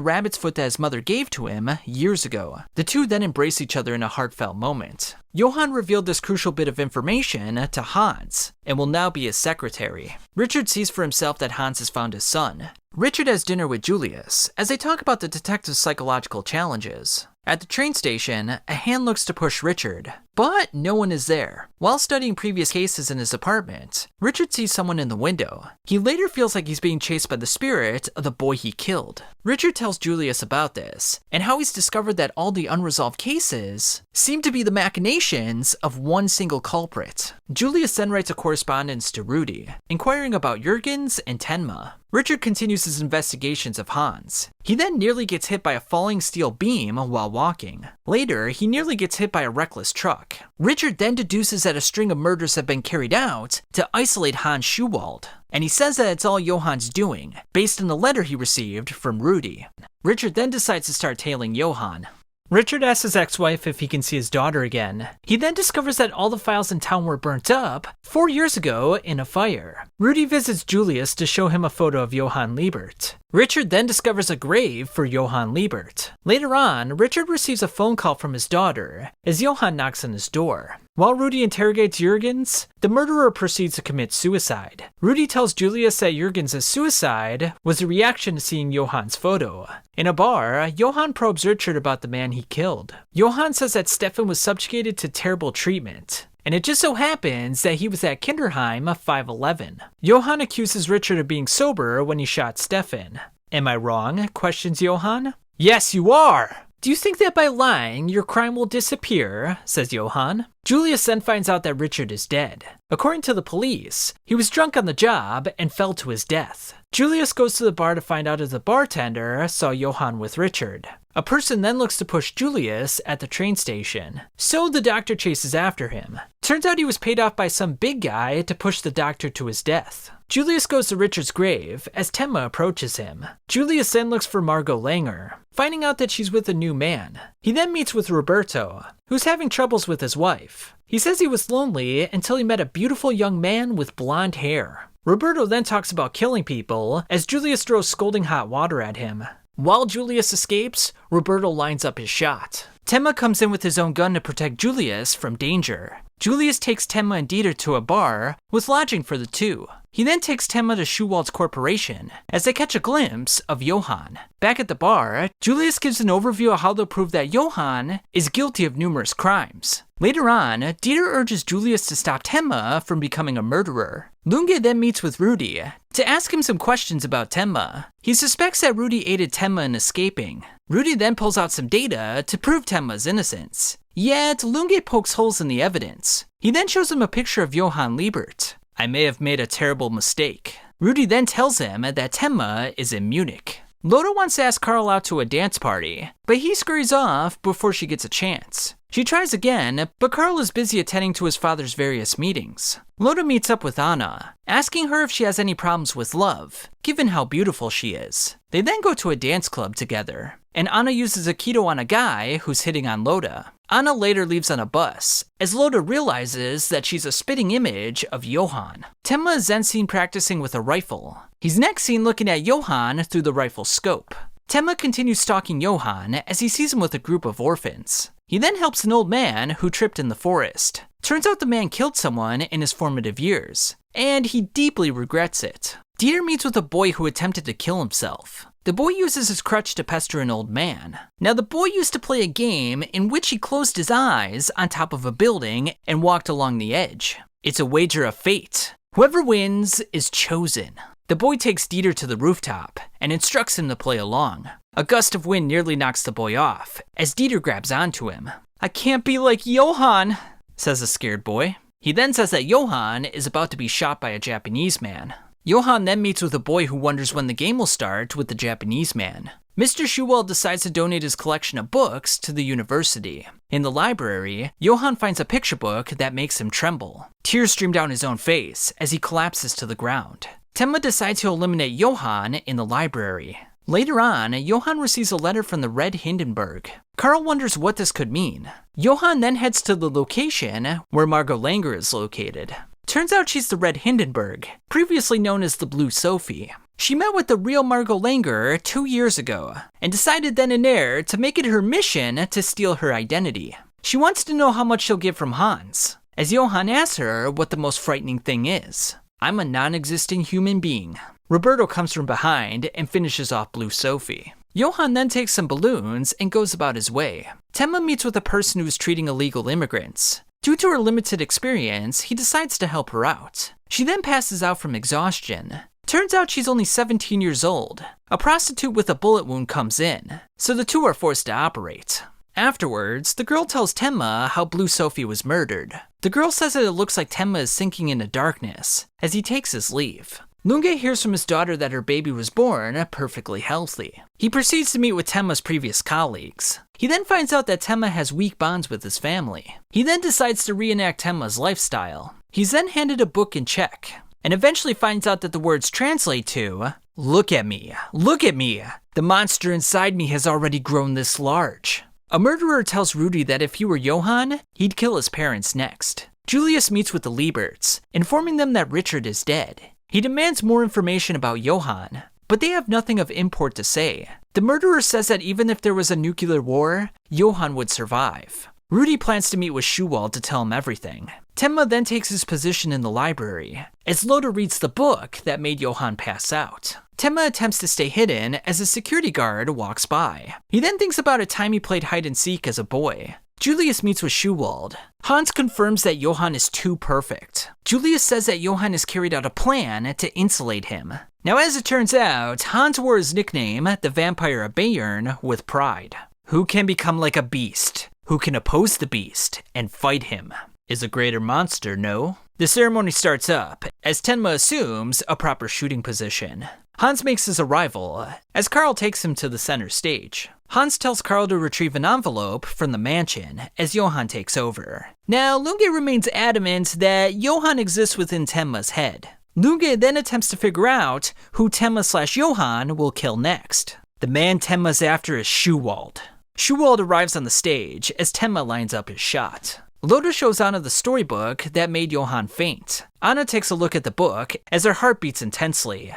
Speaker 1: rabbit's foot that his mother gave to him years ago. The two then embrace each other in a heartfelt moment. Johan revealed this crucial bit of information to Hans, and will now be his secretary. Richard sees for himself that Hans has found his son. Richard has dinner with Julius, as they talk about the detective's psychological challenges. At the train station, a hand looks to push Richard, but no one is there. While studying previous cases in his apartment, Richard sees someone in the window. He later feels like he's being chased by the spirit of the boy he killed. Richard tells Julius about this, and how he's discovered that all the unresolved cases seem to be the machinations of one single culprit. Julius then writes a correspondence to Rudy, inquiring about Jurgens and Tenma. Richard continues his investigations of Hans. He then nearly gets hit by a falling steel beam while walking. Later, he nearly gets hit by a reckless truck. Richard then deduces that a string of murders have been carried out to isolate Hans Schuwald, and he says that it's all Johan's doing, based on the letter he received from Rudy. Richard then decides to start tailing Johan. Richard asks his ex-wife if he can see his daughter again. He then discovers that all the files in town were burnt up 4 years ago in a fire. Rudy visits Julius to show him a photo of Johann Liebert. Richard then discovers a grave for Johann Liebert. Later on, Richard receives a phone call from his daughter as Johann knocks on his door. While Rudy interrogates Jurgens, the murderer proceeds to commit suicide. Rudy tells Julius that Jurgens' suicide was a reaction to seeing Johann's photo. In a bar, Johann probes Richard about the man he killed. Johann says that Stefan was subjugated to terrible treatment, and it just so happens that he was at Kinderheim 511. Johann accuses Richard of being sober when he shot Stefan. Am I wrong? Questions Johann. Yes, you are! Do you think that by lying, your crime will disappear? Says Johann. Julius then finds out that Richard is dead. According to the police, he was drunk on the job and fell to his death. Julius goes to the bar to find out if the bartender saw Johann with Richard. A person then looks to push Julius at the train station, so the doctor chases after him. Turns out he was paid off by some big guy to push the doctor to his death. Julius goes to Richard's grave as Tenma approaches him. Julius then looks for Margot Langer, finding out that she's with a new man. He then meets with Roberto, who's having troubles with his wife. He says he was lonely until he met a beautiful young man with blonde hair. Roberto then talks about killing people as Julius throws scalding hot water at him. While Julius escapes, Roberto lines up his shot. Tenma comes in with his own gun to protect Julius from danger. Julius takes Tenma and Dieter to a bar with lodging for the two. He then takes Tenma to Schuwald's corporation as they catch a glimpse of Johann. Back at the bar, Julius gives an overview of how they'll prove that Johann is guilty of numerous crimes. Later on, Dieter urges Julius to stop Tenma from becoming a murderer. Lunge then meets with Rudy to ask him some questions about Tenma. He suspects that Rudy aided Tenma in escaping. Rudy then pulls out some data to prove Tenma's innocence. Yet, Lunge pokes holes in the evidence. He then shows him a picture of Johann Liebert. I may have made a terrible mistake. Rudy then tells him that Tenma is in Munich. Loda wants to ask Carl out to a dance party, but he scurries off before she gets a chance. She tries again, but Carl is busy attending to his father's various meetings. Loda meets up with Anna, asking her if she has any problems with love, given how beautiful she is. They then go to a dance club together, and Anna uses a keto on a guy who's hitting on Loda. Anna later leaves on a bus, as Loda realizes that she's a spitting image of Johann. Tenma is then seen practicing with a rifle. He's next seen looking at Johann through the rifle's scope. Tenma continues stalking Johann as he sees him with a group of orphans. He then helps an old man who tripped in the forest. Turns out the man killed someone in his formative years, and he deeply regrets it. Dieter meets with a boy who attempted to kill himself. The boy uses his crutch to pester an old man. Now, the boy used to play a game in which he closed his eyes on top of a building and walked along the edge. It's a wager of fate. Whoever wins is chosen. The boy takes Dieter to the rooftop and instructs him to play along. A gust of wind nearly knocks the boy off as Dieter grabs onto him. I can't be like Johann, says the scared boy. He then says that Johann is about to be shot by a Japanese man. Johann then meets with a boy who wonders when the game will start with the Japanese man. Mr. Schuwald decides to donate his collection of books to the university. In the library, Johan finds a picture book that makes him tremble. Tears stream down his own face as he collapses to the ground. Tenma decides to eliminate Johan in the library. Later on, Johan receives a letter from the Red Hindenburg. Carl wonders what this could mean. Johan then heads to the location where Margot Langer is located. Turns out she's the Red Hindenburg, previously known as the Blue Sophie. She met with the real Margot Langer 2 years ago, and decided then and there to make it her mission to steal her identity. She wants to know how much she'll get from Hans, as Johan asks her what the most frightening thing is. I'm a non-existent human being. Roberto comes from behind and finishes off Blue Sophie. Johan then takes some balloons and goes about his way. Tenma meets with a person who is treating illegal immigrants. Due to her limited experience, he decides to help her out. She then passes out from exhaustion. Turns out she's only 17 years old. A prostitute with a bullet wound comes in, so the two are forced to operate. Afterwards, the girl tells Tenma how Blue Sophie was murdered. The girl says that it looks like Tenma is sinking into darkness as he takes his leave. Lunge hears from his daughter that her baby was born perfectly healthy. He proceeds to meet with Tenma's previous colleagues. He then finds out that Tenma has weak bonds with his family. He then decides to reenact Tenma's lifestyle. He's then handed a book in Czech, and eventually finds out that the words translate to, "Look at me, look at me. The monster inside me has already grown this large." A murderer tells Rudy that if he were Johan, he'd kill his parents next. Julius meets with the Lieberts, informing them that Richard is dead. He demands more information about Johan, but they have nothing of import to say. The murderer says that even if there was a nuclear war, Johan would survive. Rudy plans to meet with Schuwald to tell him everything. Tenma then takes his position in the library, as Loda reads the book that made Johan pass out. Tenma attempts to stay hidden as a security guard walks by. He then thinks about a time he played hide and seek as a boy. Julius meets with Schuwald. Hans confirms that Johan is too perfect. Julius says that Johan has carried out a plan to insulate him. Now, as it turns out, Hans wore his nickname, the Vampire of Bayern, with pride. Who can become like a beast? Who can oppose the beast and fight him? Is a greater monster, no? The ceremony starts up, as Tenma assumes a proper shooting position. Hans makes his arrival, as Carl takes him to the center stage. Hans tells Carl to retrieve an envelope from the mansion, as Johan takes over. Now, Lunge remains adamant that Johan exists within Tenma's head. Lunge then attempts to figure out who Tenma/Johan will kill next. The man Tenma's after is Schuwald. Schuwald arrives on the stage as Tenma lines up his shot. Loda shows Anna the storybook that made Johan faint. Anna takes a look at the book as her heart beats intensely.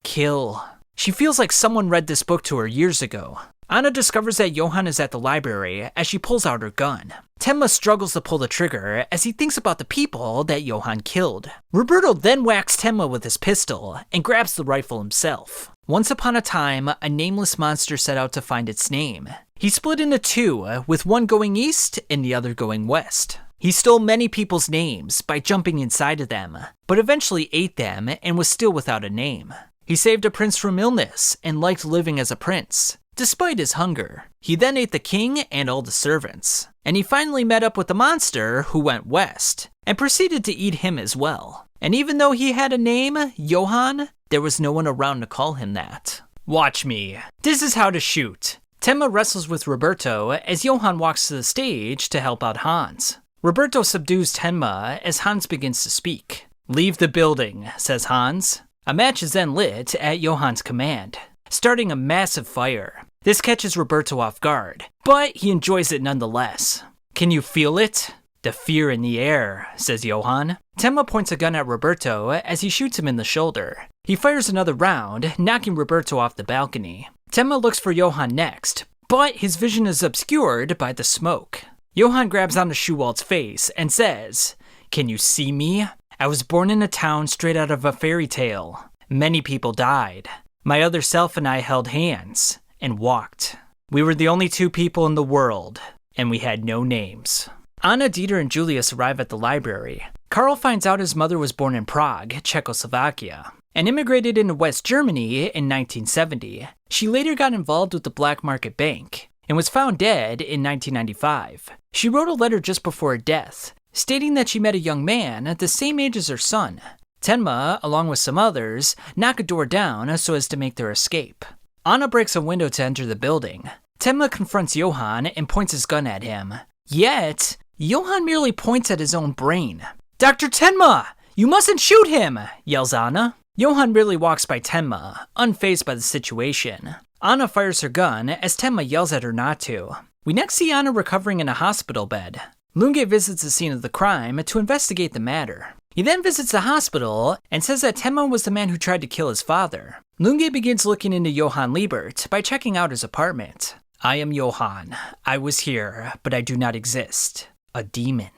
Speaker 1: Kill. She feels like someone read this book to her years ago. Anna discovers that Johan is at the library as she pulls out her gun. Tenma struggles to pull the trigger as he thinks about the people that Johan killed. Roberto then whacks Tenma with his pistol and grabs the rifle himself. Once upon a time, a nameless monster set out to find its name. He split into two, with one going east and the other going west. He stole many people's names by jumping inside of them, but eventually ate them and was still without a name. He saved a prince from illness and liked living as a prince, despite his hunger. He then ate the king and all the servants, and he finally met up with the monster who went west, and proceeded to eat him as well. And even though he had a name, Johan, there was no one around to call him that. Watch me. This is how to shoot. Tenma wrestles with Roberto as Johan walks to the stage to help out Hans. Roberto subdues Tenma as Hans begins to speak. Leave the building, says Hans. A match is then lit at Johan's command, starting a massive fire. This catches Roberto off guard, but he enjoys it nonetheless. Can you feel it? The fear in the air, says Johan. Tenma points a gun at Roberto as he shoots him in the shoulder. He fires another round, knocking Roberto off the balcony. Tenma looks for Johan next, but his vision is obscured by the smoke. Johan grabs onto Schuwald's face and says, "Can you see me? I was born in a town straight out of a fairy tale. Many people died. My other self and I held hands and walked. We were the only two people in the world, and we had no names." Anna, Dieter, and Julius arrive at the library. Carl finds out his mother was born in Prague, Czechoslovakia, and immigrated into West Germany in 1970. She later got involved with the black market bank and was found dead in 1995. She wrote a letter just before her death, stating that she met a young man at the same age as her son. Tenma, along with some others, knock a door down so as to make their escape. Anna breaks a window to enter the building. Tenma confronts Johan and points his gun at him. Yet, Johan merely points at his own brain. "Dr. Tenma! You mustn't shoot him!" yells Anna. Johan merely walks by Tenma, unfazed by the situation. Anna fires her gun as Tenma yells at her not to. We next see Anna recovering in a hospital bed. Lunge visits the scene of the crime to investigate the matter. He then visits the hospital and says that Tenma was the man who tried to kill his father. Lunge begins looking into Johann Liebert by checking out his apartment. "I am Johann. I was here, but I do not exist. A demon."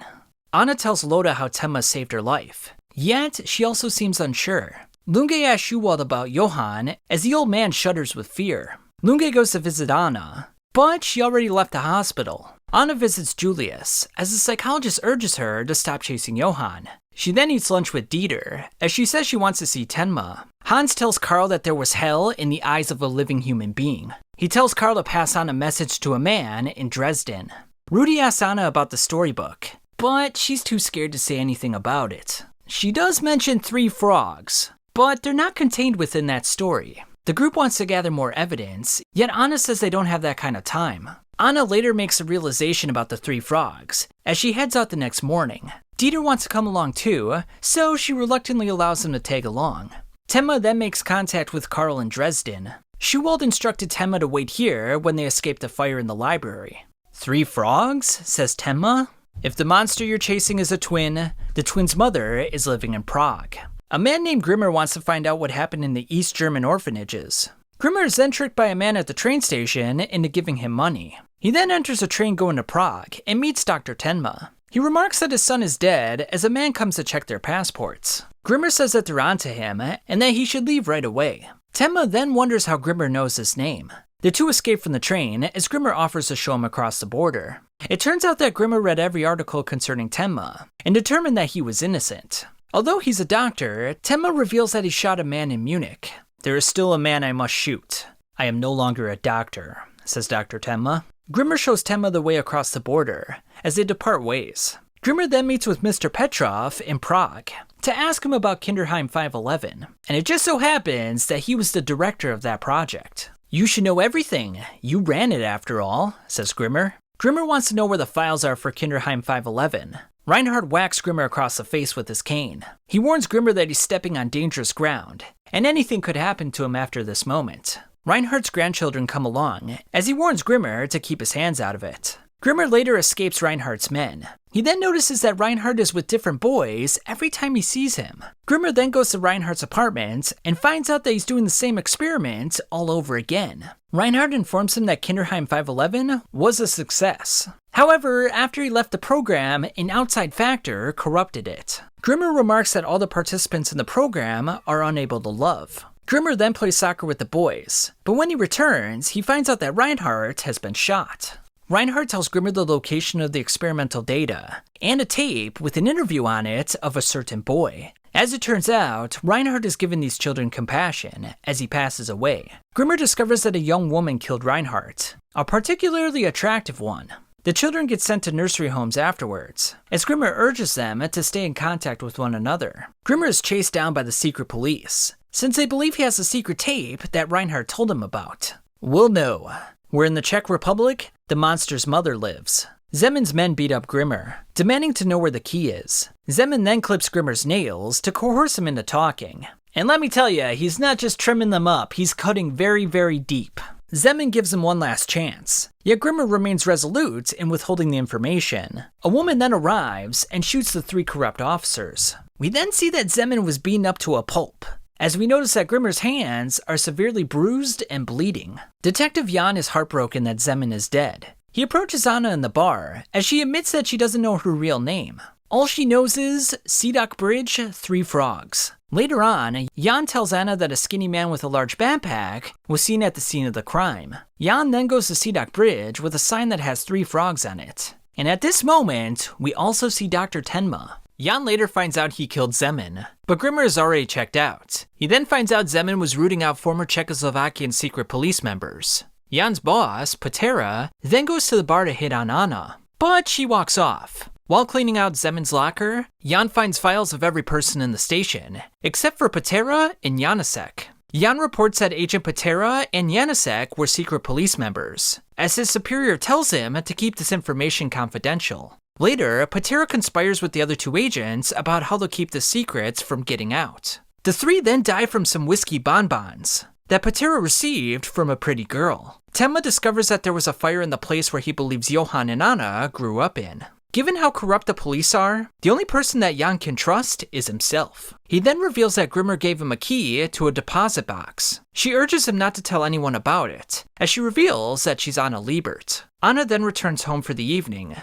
Speaker 1: Anna tells Loda how Tenma saved her life. Yet, she also seems unsure. Lunge asks Schuwald about Johann as the old man shudders with fear. Lunge goes to visit Anna, but she already left the hospital. Anna visits Julius as the psychologist urges her to stop chasing Johann. She then eats lunch with Dieter, as she says she wants to see Tenma. Hans tells Karl that there was hell in the eyes of a living human being. He tells Karl to pass on a message to a man in Dresden. Rudy asks Anna about the storybook, but she's too scared to say anything about it. She does mention 3 frogs, but they're not contained within that story. The group wants to gather more evidence, yet Anna says they don't have that kind of time. Anna later makes a realization about the 3 frogs, as she heads out the next morning. Dieter wants to come along too, so she reluctantly allows him to tag along. Tenma then makes contact with Karl in Dresden. Schuwald instructed Tenma to wait here when they escaped the fire in the library. 3 frogs? Says Tenma. If the monster you're chasing is a twin, the twin's mother is living in Prague. A man named Grimmer wants to find out what happened in the East German orphanages. Grimmer is then tricked by a man at the train station into giving him money. He then enters a train going to Prague and meets Dr. Tenma. He remarks that his son is dead as a man comes to check their passports. Grimmer says that they're onto him and that he should leave right away. Tenma then wonders how Grimmer knows his name. The two escape from the train as Grimmer offers to show him across the border. It turns out that Grimmer read every article concerning Tenma and determined that he was innocent. Although he's a doctor, Tenma reveals that he shot a man in Munich. "There is still a man I must shoot. I am no longer a doctor," says Dr. Tenma. Grimmer shows Tenma the way across the border as they depart ways. Grimmer then meets with Mr. Petrov in Prague to ask him about Kinderheim 511, and it just so happens that he was the director of that project. "You should know everything. You ran it after all," says Grimmer. Grimmer wants to know where the files are for Kinderheim 511. Reinhardt whacks Grimmer across the face with his cane. He warns Grimmer that he's stepping on dangerous ground, and anything could happen to him after this moment. Reinhardt's grandchildren come along, as he warns Grimmer to keep his hands out of it. Grimmer later escapes Reinhardt's men. He then notices that Reinhardt is with different boys every time he sees him. Grimmer then goes to Reinhardt's apartment and finds out that he's doing the same experiment all over again. Reinhardt informs him that Kinderheim 511 was a success. However, after he left the program, an outside factor corrupted it. Grimmer remarks that all the participants in the program are unable to love. Grimmer then plays soccer with the boys, but when he returns, he finds out that Reinhardt has been shot. Reinhardt tells Grimmer the location of the experimental data, and a tape with an interview on it of a certain boy. As it turns out, Reinhardt is giving these children compassion as he passes away. Grimmer discovers that a young woman killed Reinhardt, a particularly attractive one. The children get sent to nursery homes afterwards, as Grimmer urges them to stay in contact with one another. Grimmer is chased down by the secret police, since they believe he has a secret tape that Reinhardt told him about. We'll know. Where in the Czech Republic, the monster's mother lives. Zeman's men beat up Grimmer, demanding to know where the key is. Zeman then clips Grimmer's nails to coerce him into talking. And let me tell you, he's not just trimming them up, he's cutting very, very deep. Zeman gives him one last chance, yet Grimmer remains resolute in withholding the information. A woman then arrives and shoots the 3 corrupt officers. We then see that Zeman was beaten up to a pulp, as we notice that Grimmer's hands are severely bruised and bleeding. Detective Jan is heartbroken that Zeman is dead. He approaches Anna in the bar, as she admits that she doesn't know her real name. All she knows is Seedock Bridge, 3 frogs. Later on, Jan tells Anna that a skinny man with a large backpack was seen at the scene of the crime. Jan then goes to Seedock Bridge with a sign that has 3 frogs on it. And at this moment, we also see Dr. Tenma. Jan later finds out he killed Zeman, but Grimmer is already checked out. He then finds out Zeman was rooting out former Czechoslovakian secret police members. Jan's boss, Patera, then goes to the bar to hit on Anna, but she walks off. While cleaning out Zeman's locker, Jan finds files of every person in the station, except for Patera and Janacek. Jan reports that Agent Patera and Janacek were secret police members, as his superior tells him to keep this information confidential. Later, Patera conspires with the other two agents about how they'll keep the secrets from getting out. The three then die from some whiskey bonbons that Patera received from a pretty girl. Temma discovers that there was a fire in the place where he believes Johan and Anna grew up in. Given how corrupt the police are, the only person that Jan can trust is himself. He then reveals that Grimmer gave him a key to a deposit box. She urges him not to tell anyone about it, as she reveals that she's Anna Liebert. Anna then returns home for the evening.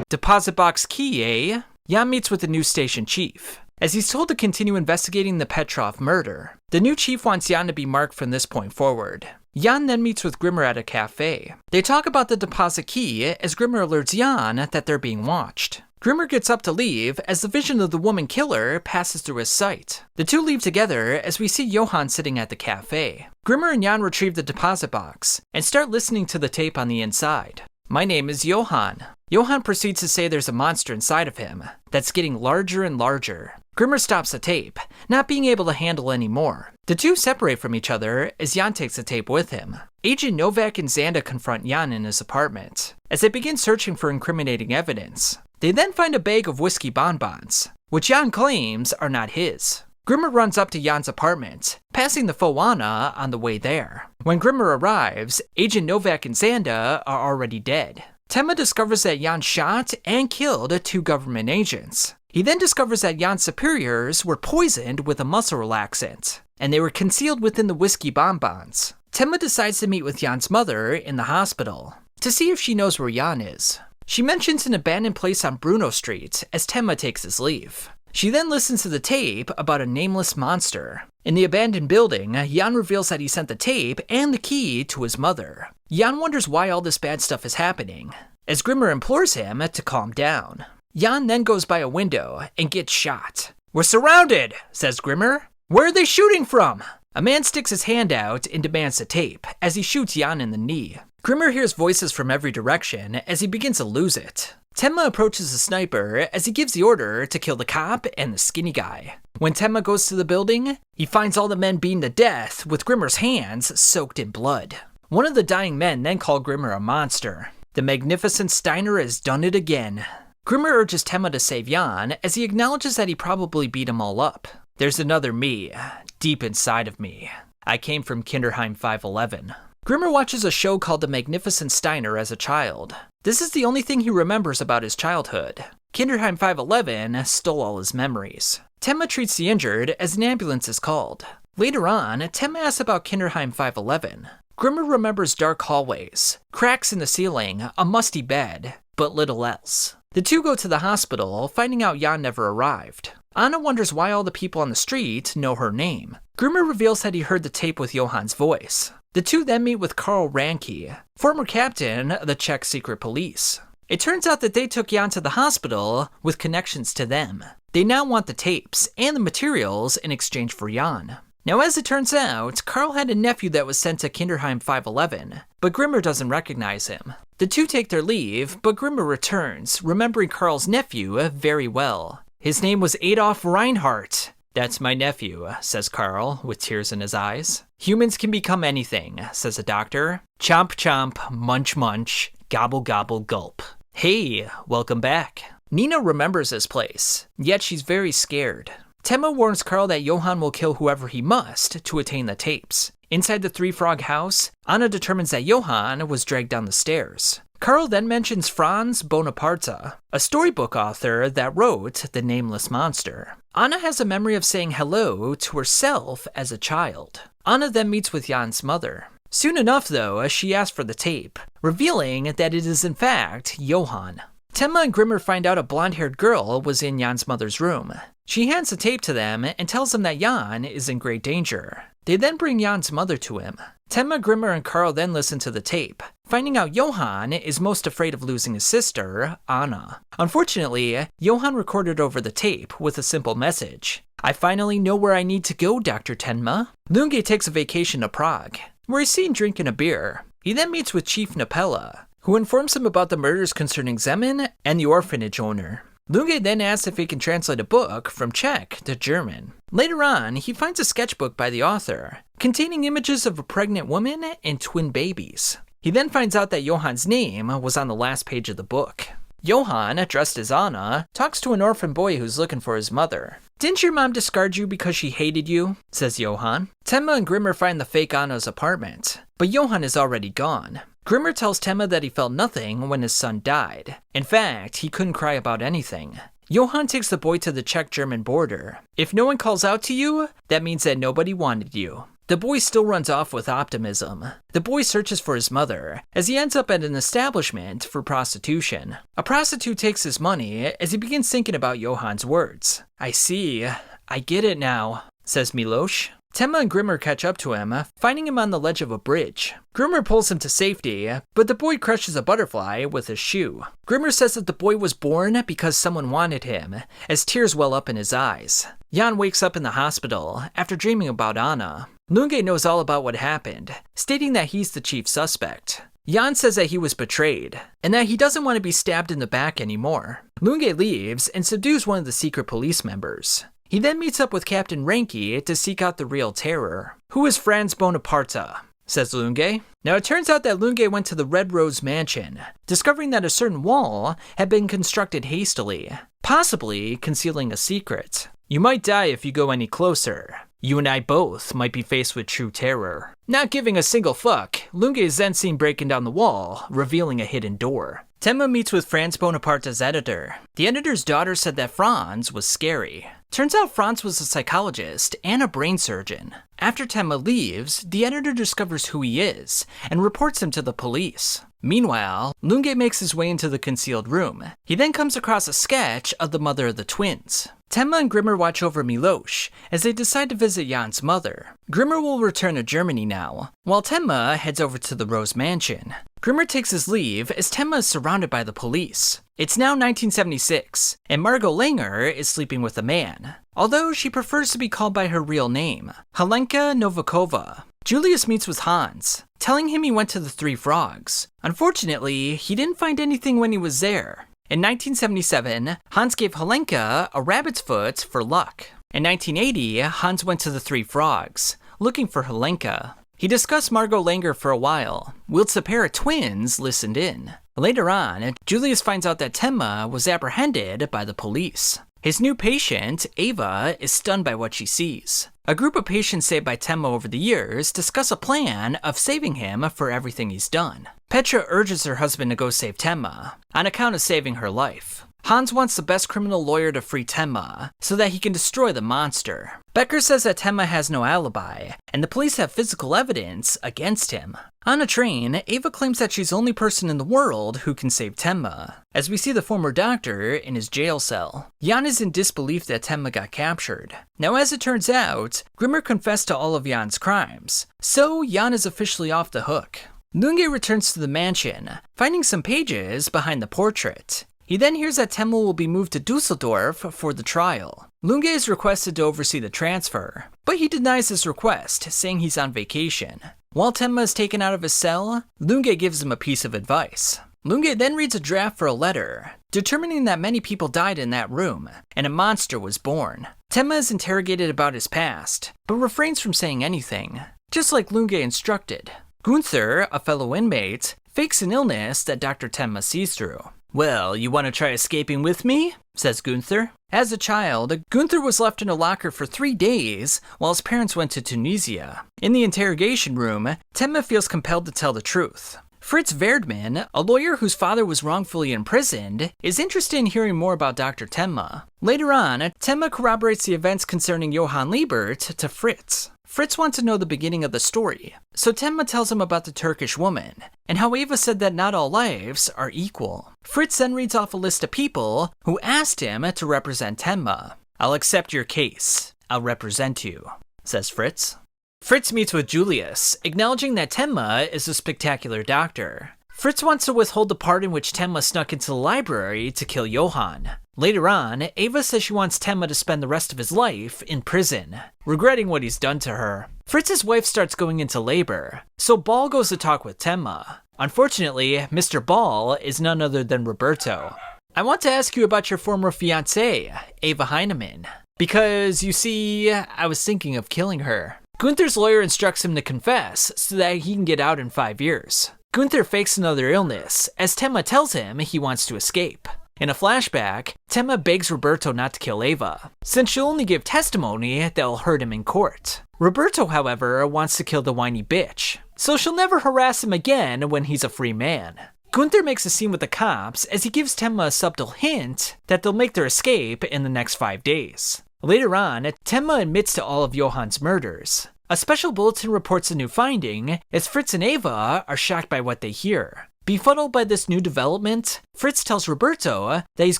Speaker 1: Deposit box key, eh? Jan meets with the new station chief, as he's told to continue investigating the Petrov murder. The new chief wants Jan to be marked from this point forward. Jan then meets with Grimmer at a cafe. They talk about the deposit key as Grimmer alerts Jan that they're being watched. Grimmer gets up to leave as the vision of the woman killer passes through his sight. The two leave together as we see Johan sitting at the cafe. Grimmer and Jan retrieve the deposit box and start listening to the tape on the inside. My name is Johan. Johan proceeds to say there's a monster inside of him that's getting larger and larger. Grimmer stops the tape, not being able to handle any more. The two separate from each other as Jan takes the tape with him. Agent Novak and Xanda confront Jan in his apartment as they begin searching for incriminating evidence. They then find a bag of whiskey bonbons, which Jan claims are not his. Grimmer runs up to Jan's apartment, passing the faux Anna on the way there. When Grimmer arrives, Agent Novak and Xanda are already dead. Temma discovers that Jan shot and killed two government agents. He then discovers that Jan's superiors were poisoned with a muscle relaxant, and they were concealed within the whiskey bonbons. Temma decides to meet with Jan's mother in the hospital to see if she knows where Jan is. She mentions an abandoned place on Bruno Street as Temma takes his leave. She then listens to the tape about a nameless monster. In the abandoned building, Jan reveals that he sent the tape and the key to his mother. Jan wonders why all this bad stuff is happening, as Grimmer implores him to calm down. Jan then goes by a window and gets shot. "We're surrounded," says Grimmer. "Where are they shooting from?" A man sticks his hand out and demands the tape as he shoots Jan in the knee. Grimmer hears voices from every direction as he begins to lose it. Temma approaches the sniper as he gives the order to kill the cop and the skinny guy. When Temma goes to the building, he finds all the men beaten to death with Grimmer's hands soaked in blood. One of the dying men then called Grimmer a monster. The magnificent Steiner has done it again. Grimmer urges Temma to save Jan as he acknowledges that he probably beat them all up. There's another me, deep inside of me. I came from Kinderheim 511. Grimmer watches a show called The Magnificent Steiner as a child. This is the only thing he remembers about his childhood. Kinderheim 511 stole all his memories. Temma treats the injured as an ambulance is called. Later on, Temma asks about Kinderheim 511. Grimmer remembers dark hallways, cracks in the ceiling, a musty bed, but little else. The two go to the hospital, finding out Jan never arrived. Anna wonders why all the people on the street know her name. Grimmer reveals that he heard the tape with Johan's voice. The two then meet with Karl Ranke, former captain of the Czech secret police. It turns out that they took Jan to the hospital with connections to them. They now want the tapes and the materials in exchange for Jan. Now, as it turns out, Karl had a nephew that was sent to Kinderheim 511, but Grimmer doesn't recognize him. The two take their leave, but Grimmer returns, remembering Karl's nephew very well. His name was Adolf Reinhardt. "That's my nephew," says Karl, with tears in his eyes. "Humans can become anything," says the doctor. "Chomp chomp, munch munch, gobble gobble gulp." Hey, welcome back. Nina remembers this place, yet she's very scared. Temma warns Karl that Johan will kill whoever he must to attain the tapes. Inside the Three Frog house, Anna determines that Johan was dragged down the stairs. Karl then mentions Franz Bonaparte, a storybook author that wrote The Nameless Monster. Anna has a memory of saying hello to herself as a child. Anna then meets with Jan's mother. Soon enough, though, she asks for the tape, revealing that it is in fact Johan. Temma and Grimmer find out a blonde-haired girl was in Jan's mother's room. She hands the tape to them and tells them that Jan is in great danger. They then bring Jan's mother to him. Temma, Grimmer, and Karl then listen to the tape, finding out Johan is most afraid of losing his sister, Anna. Unfortunately, Johan recorded over the tape with a simple message. "I finally know where I need to go, Dr. Tenma." Lunge takes a vacation to Prague, where he's seen drinking a beer. He then meets with Chief Napella, who informs him about the murders concerning Zeman and the orphanage owner. Lunge then asks if he can translate a book from Czech to German. Later on, he finds a sketchbook by the author, containing images of a pregnant woman and twin babies. He then finds out that Johan's name was on the last page of the book. Johan, dressed as Anna, talks to an orphan boy who's looking for his mother. "Didn't your mom discard you because she hated you?" says Johan. Temma and Grimmer find the fake Anna's apartment, but Johan is already gone. Grimmer tells Temma that he felt nothing when his son died. In fact, he couldn't cry about anything. Johan takes the boy to the Czech-German border. "If no one calls out to you, that means that nobody wanted you." The boy still runs off with optimism. The boy searches for his mother, as he ends up at an establishment for prostitution. A prostitute takes his money as he begins thinking about Johan's words. "I see. I get it now," says Miloš. Temma and Grimmer catch up to him, finding him on the ledge of a bridge. Grimmer pulls him to safety, but the boy crushes a butterfly with his shoe. Grimmer says that the boy was born because someone wanted him, as tears well up in his eyes. Jan wakes up in the hospital after dreaming about Anna. Lunge knows all about what happened, stating that he's the chief suspect. Jan says that he was betrayed, and that he doesn't want to be stabbed in the back anymore. Lunge leaves and subdues one of the secret police members. He then meets up with Captain Ranke to seek out the real terror. "Who is Franz Bonaparte?" says Lunge. Now it turns out that Lunge went to the Red Rose Mansion, discovering that a certain wall had been constructed hastily, possibly concealing a secret. "You might die if you go any closer. You and I both might be faced with true terror." Not giving a single fuck, Lunge is then seen breaking down the wall, revealing a hidden door. Temma meets with Franz Bonaparte's editor. The editor's daughter said that Franz was scary. Turns out Franz was a psychologist and a brain surgeon. After Temma leaves, the editor discovers who he is and reports him to the police. Meanwhile, Lunge makes his way into the concealed room. He then comes across a sketch of the mother of the twins. Temma and Grimmer watch over Miloš as they decide to visit Jan's mother. Grimmer will return to Germany now, while Temma heads over to the Rose Mansion. Grimmer takes his leave as Temma is surrounded by the police. It's now 1976, and Margot Langer is sleeping with a man, although she prefers to be called by her real name, Helenka Novikova. Julius meets with Hans, telling him he went to the Three Frogs. Unfortunately, he didn't find anything when he was there. In 1977, Hans gave Helenka a rabbit's foot for luck. In 1980, Hans went to the Three Frogs, looking for Helenka. He discussed Margot Langer for a while, whilst the pair of twins listened in. Later on, Julius finds out that Temma was apprehended by the police. His new patient, Ava, is stunned by what she sees. A group of patients saved by Temma over the years discuss a plan of saving him for everything he's done. Petra urges her husband to go save Temma, on account of saving her life. Hans wants the best criminal lawyer to free Temma, so that he can destroy the monster. Becker says that Temma has no alibi, and the police have physical evidence against him. On a train, Ava claims that she's the only person in the world who can save Temma, as we see the former doctor in his jail cell. Jan is in disbelief that Temma got captured. Now as it turns out, Grimmer confessed to all of Jan's crimes, so Jan is officially off the hook. Lunge returns to the mansion, finding some pages behind the portrait. He then hears that Temma will be moved to Dusseldorf for the trial. Lunge is requested to oversee the transfer, but he denies his request, saying he's on vacation. While Temma is taken out of his cell, Lunge gives him a piece of advice. Lunge then reads a draft for a letter, determining that many people died in that room, and a monster was born. Temma is interrogated about his past, but refrains from saying anything, just like Lunge instructed. Gunther, a fellow inmate, fakes an illness that Dr. Temma sees through. "Well, you want to try escaping with me?" says Gunther. As a child, Gunther was left in a locker for 3 days while his parents went to Tunisia. In the interrogation room, Temma feels compelled to tell the truth. Fritz Verdman, a lawyer whose father was wrongfully imprisoned, is interested in hearing more about Dr. Temma. Later on, Temma corroborates the events concerning Johann Liebert to Fritz. Fritz wants to know the beginning of the story, so Temma tells him about the Turkish woman, and how Eva said that not all lives are equal. Fritz then reads off a list of people who asked him to represent Temma. "I'll accept your case. I'll represent you," says Fritz. Fritz meets with Julius, acknowledging that Temma is a spectacular doctor. Fritz wants to withhold the part in which Tenma snuck into the library to kill Johan. Later on, Ava says she wants Tenma to spend the rest of his life in prison, regretting what he's done to her. Fritz's wife starts going into labor, so Ball goes to talk with Tenma. Unfortunately, Mr. Ball is none other than Roberto. I want to ask you about your former fiancée, Ava Heinemann, because, you see, I was thinking of killing her. Gunther's lawyer instructs him to confess so that he can get out in 5 years. Gunther fakes another illness, as Tenma tells him he wants to escape. In a flashback, Tenma begs Roberto not to kill Ava, since she'll only give testimony that will hurt him in court. Roberto, however, wants to kill the whiny bitch, so she'll never harass him again when he's a free man. Gunther makes a scene with the cops as he gives Tenma a subtle hint that they'll make their escape in the next 5 days. Later on, Tenma admits to all of Johan's murders. A special bulletin reports a new finding, as Fritz and Ava are shocked by what they hear. Befuddled by this new development, Fritz tells Roberto that he's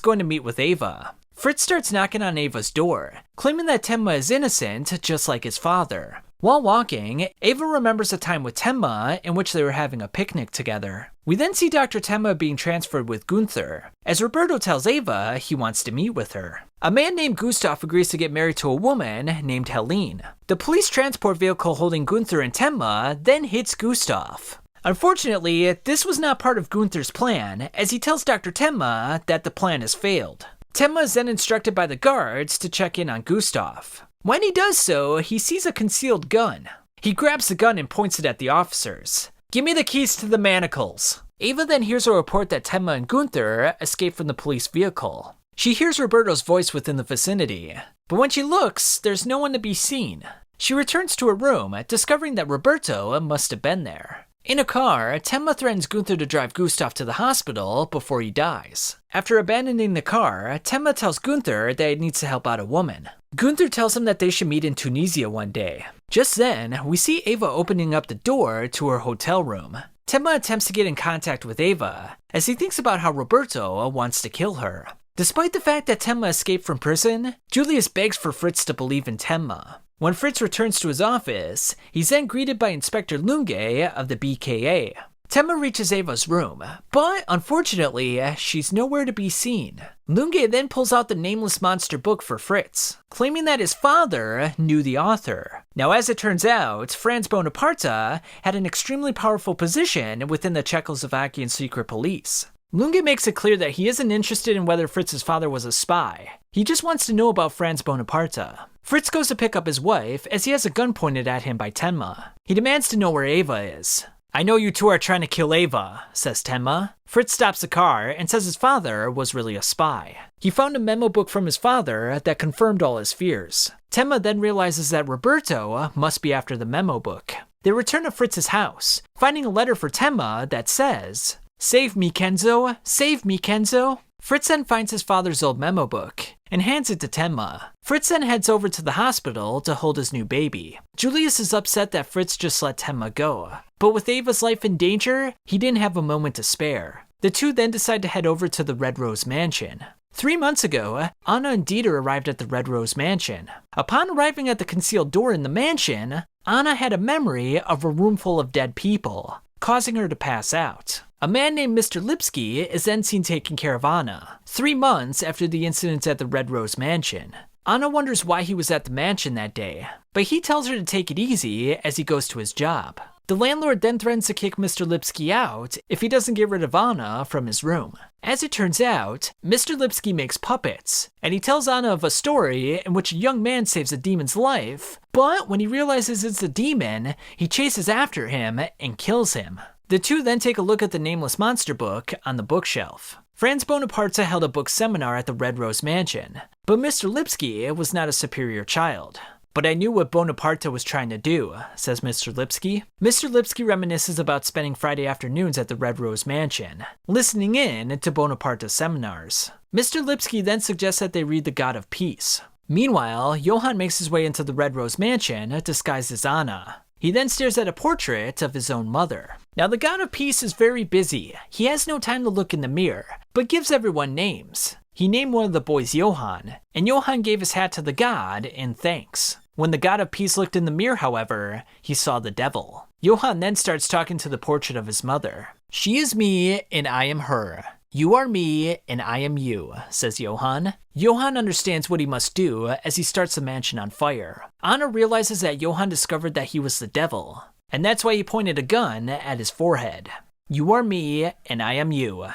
Speaker 1: going to meet with Ava. Fritz starts knocking on Ava's door, claiming that Tenma is innocent, just like his father. While walking, Ava remembers a time with Tenma in which they were having a picnic together. We then see Dr. Tenma being transferred with Gunther, as Roberto tells Ava he wants to meet with her. A man named Gustav agrees to get married to a woman named Helene. The police transport vehicle holding Gunther and Tenma then hits Gustav. Unfortunately, this was not part of Gunther's plan, as he tells Dr. Tenma that the plan has failed. Tenma is then instructed by the guards to check in on Gustav. When he does so, he sees a concealed gun. He grabs the gun and points it at the officers. "Give me the keys to the manacles." Ava then hears a report that Tenma and Gunther escaped from the police vehicle. She hears Roberto's voice within the vicinity, but when she looks, there's no one to be seen. She returns to her room, discovering that Roberto must have been there. In a car, Tenma threatens Gunther to drive Gustav to the hospital before he dies. After abandoning the car, Tenma tells Gunther that he needs to help out a woman. Gunther tells him that they should meet in Tunisia one day. Just then, we see Ava opening up the door to her hotel room. Tenma attempts to get in contact with Ava, as he thinks about how Roberto wants to kill her. Despite the fact that Tenma escaped from prison, Julius begs for Fritz to believe in Tenma. When Fritz returns to his office, he's then greeted by Inspector Lunge of the BKA. Tenma reaches Ava's room, but unfortunately, she's nowhere to be seen. Lunge then pulls out the Nameless Monster book for Fritz, claiming that his father knew the author. Now, as it turns out, Franz Bonaparte had an extremely powerful position within the Czechoslovakian secret police. Lunge makes it clear that he isn't interested in whether Fritz's father was a spy. He just wants to know about Franz Bonaparte. Fritz goes to pick up his wife as he has a gun pointed at him by Tenma. He demands to know where Ava is. "I know you two are trying to kill Ava," says Tenma. Fritz stops the car and says his father was really a spy. He found a memo book from his father that confirmed all his fears. Tenma then realizes that Roberto must be after the memo book. They return to Fritz's house, finding a letter for Tenma that says, "Save me, Kenzo. Save me, Kenzo." Fritz then finds his father's old memo book and hands it to Tenma. Fritz then heads over to the hospital to hold his new baby. Julius is upset that Fritz just let Tenma go, but with Ava's life in danger, he didn't have a moment to spare. The two then decide to head over to the Red Rose Mansion. 3 months ago, Anna and Dieter arrived at the Red Rose Mansion. Upon arriving at the concealed door in the mansion, Anna had a memory of a room full of dead people, causing her to pass out. A man named Mr. Lipsky is then seen taking care of Anna, 3 months after the incident at the Red Rose Mansion. Anna wonders why he was at the mansion that day, but he tells her to take it easy as he goes to his job. The landlord then threatens to kick Mr. Lipsky out if he doesn't get rid of Anna from his room. As it turns out, Mr. Lipsky makes puppets, and he tells Anna of a story in which a young man saves a demon's life, but when he realizes it's a demon, he chases after him and kills him. The two then take a look at the Nameless Monster book on the bookshelf. Franz Bonaparte held a book seminar at the Red Rose Mansion, but Mr. Lipsky was not a superior child. "But I knew what Bonaparte was trying to do," says Mr. Lipsky. Mr. Lipsky reminisces about spending Friday afternoons at the Red Rose Mansion, listening in to Bonaparte's seminars. Mr. Lipsky then suggests that they read The God of Peace. Meanwhile, Johan makes his way into the Red Rose Mansion disguised as Anna. He then stares at a portrait of his own mother. Now, the God of Peace is very busy. He has no time to look in the mirror, but gives everyone names. He named one of the boys Johan, and Johan gave his hat to the god in thanks. When the God of Peace looked in the mirror, however, he saw the devil. Johan then starts talking to the portrait of his mother. She is me, and I am her. You are me, and I am you, says Johan. Johan understands what he must do as he starts the mansion on fire. Anna realizes that Johan discovered that he was the devil, and that's why he pointed a gun at his forehead. You are me, and I am you.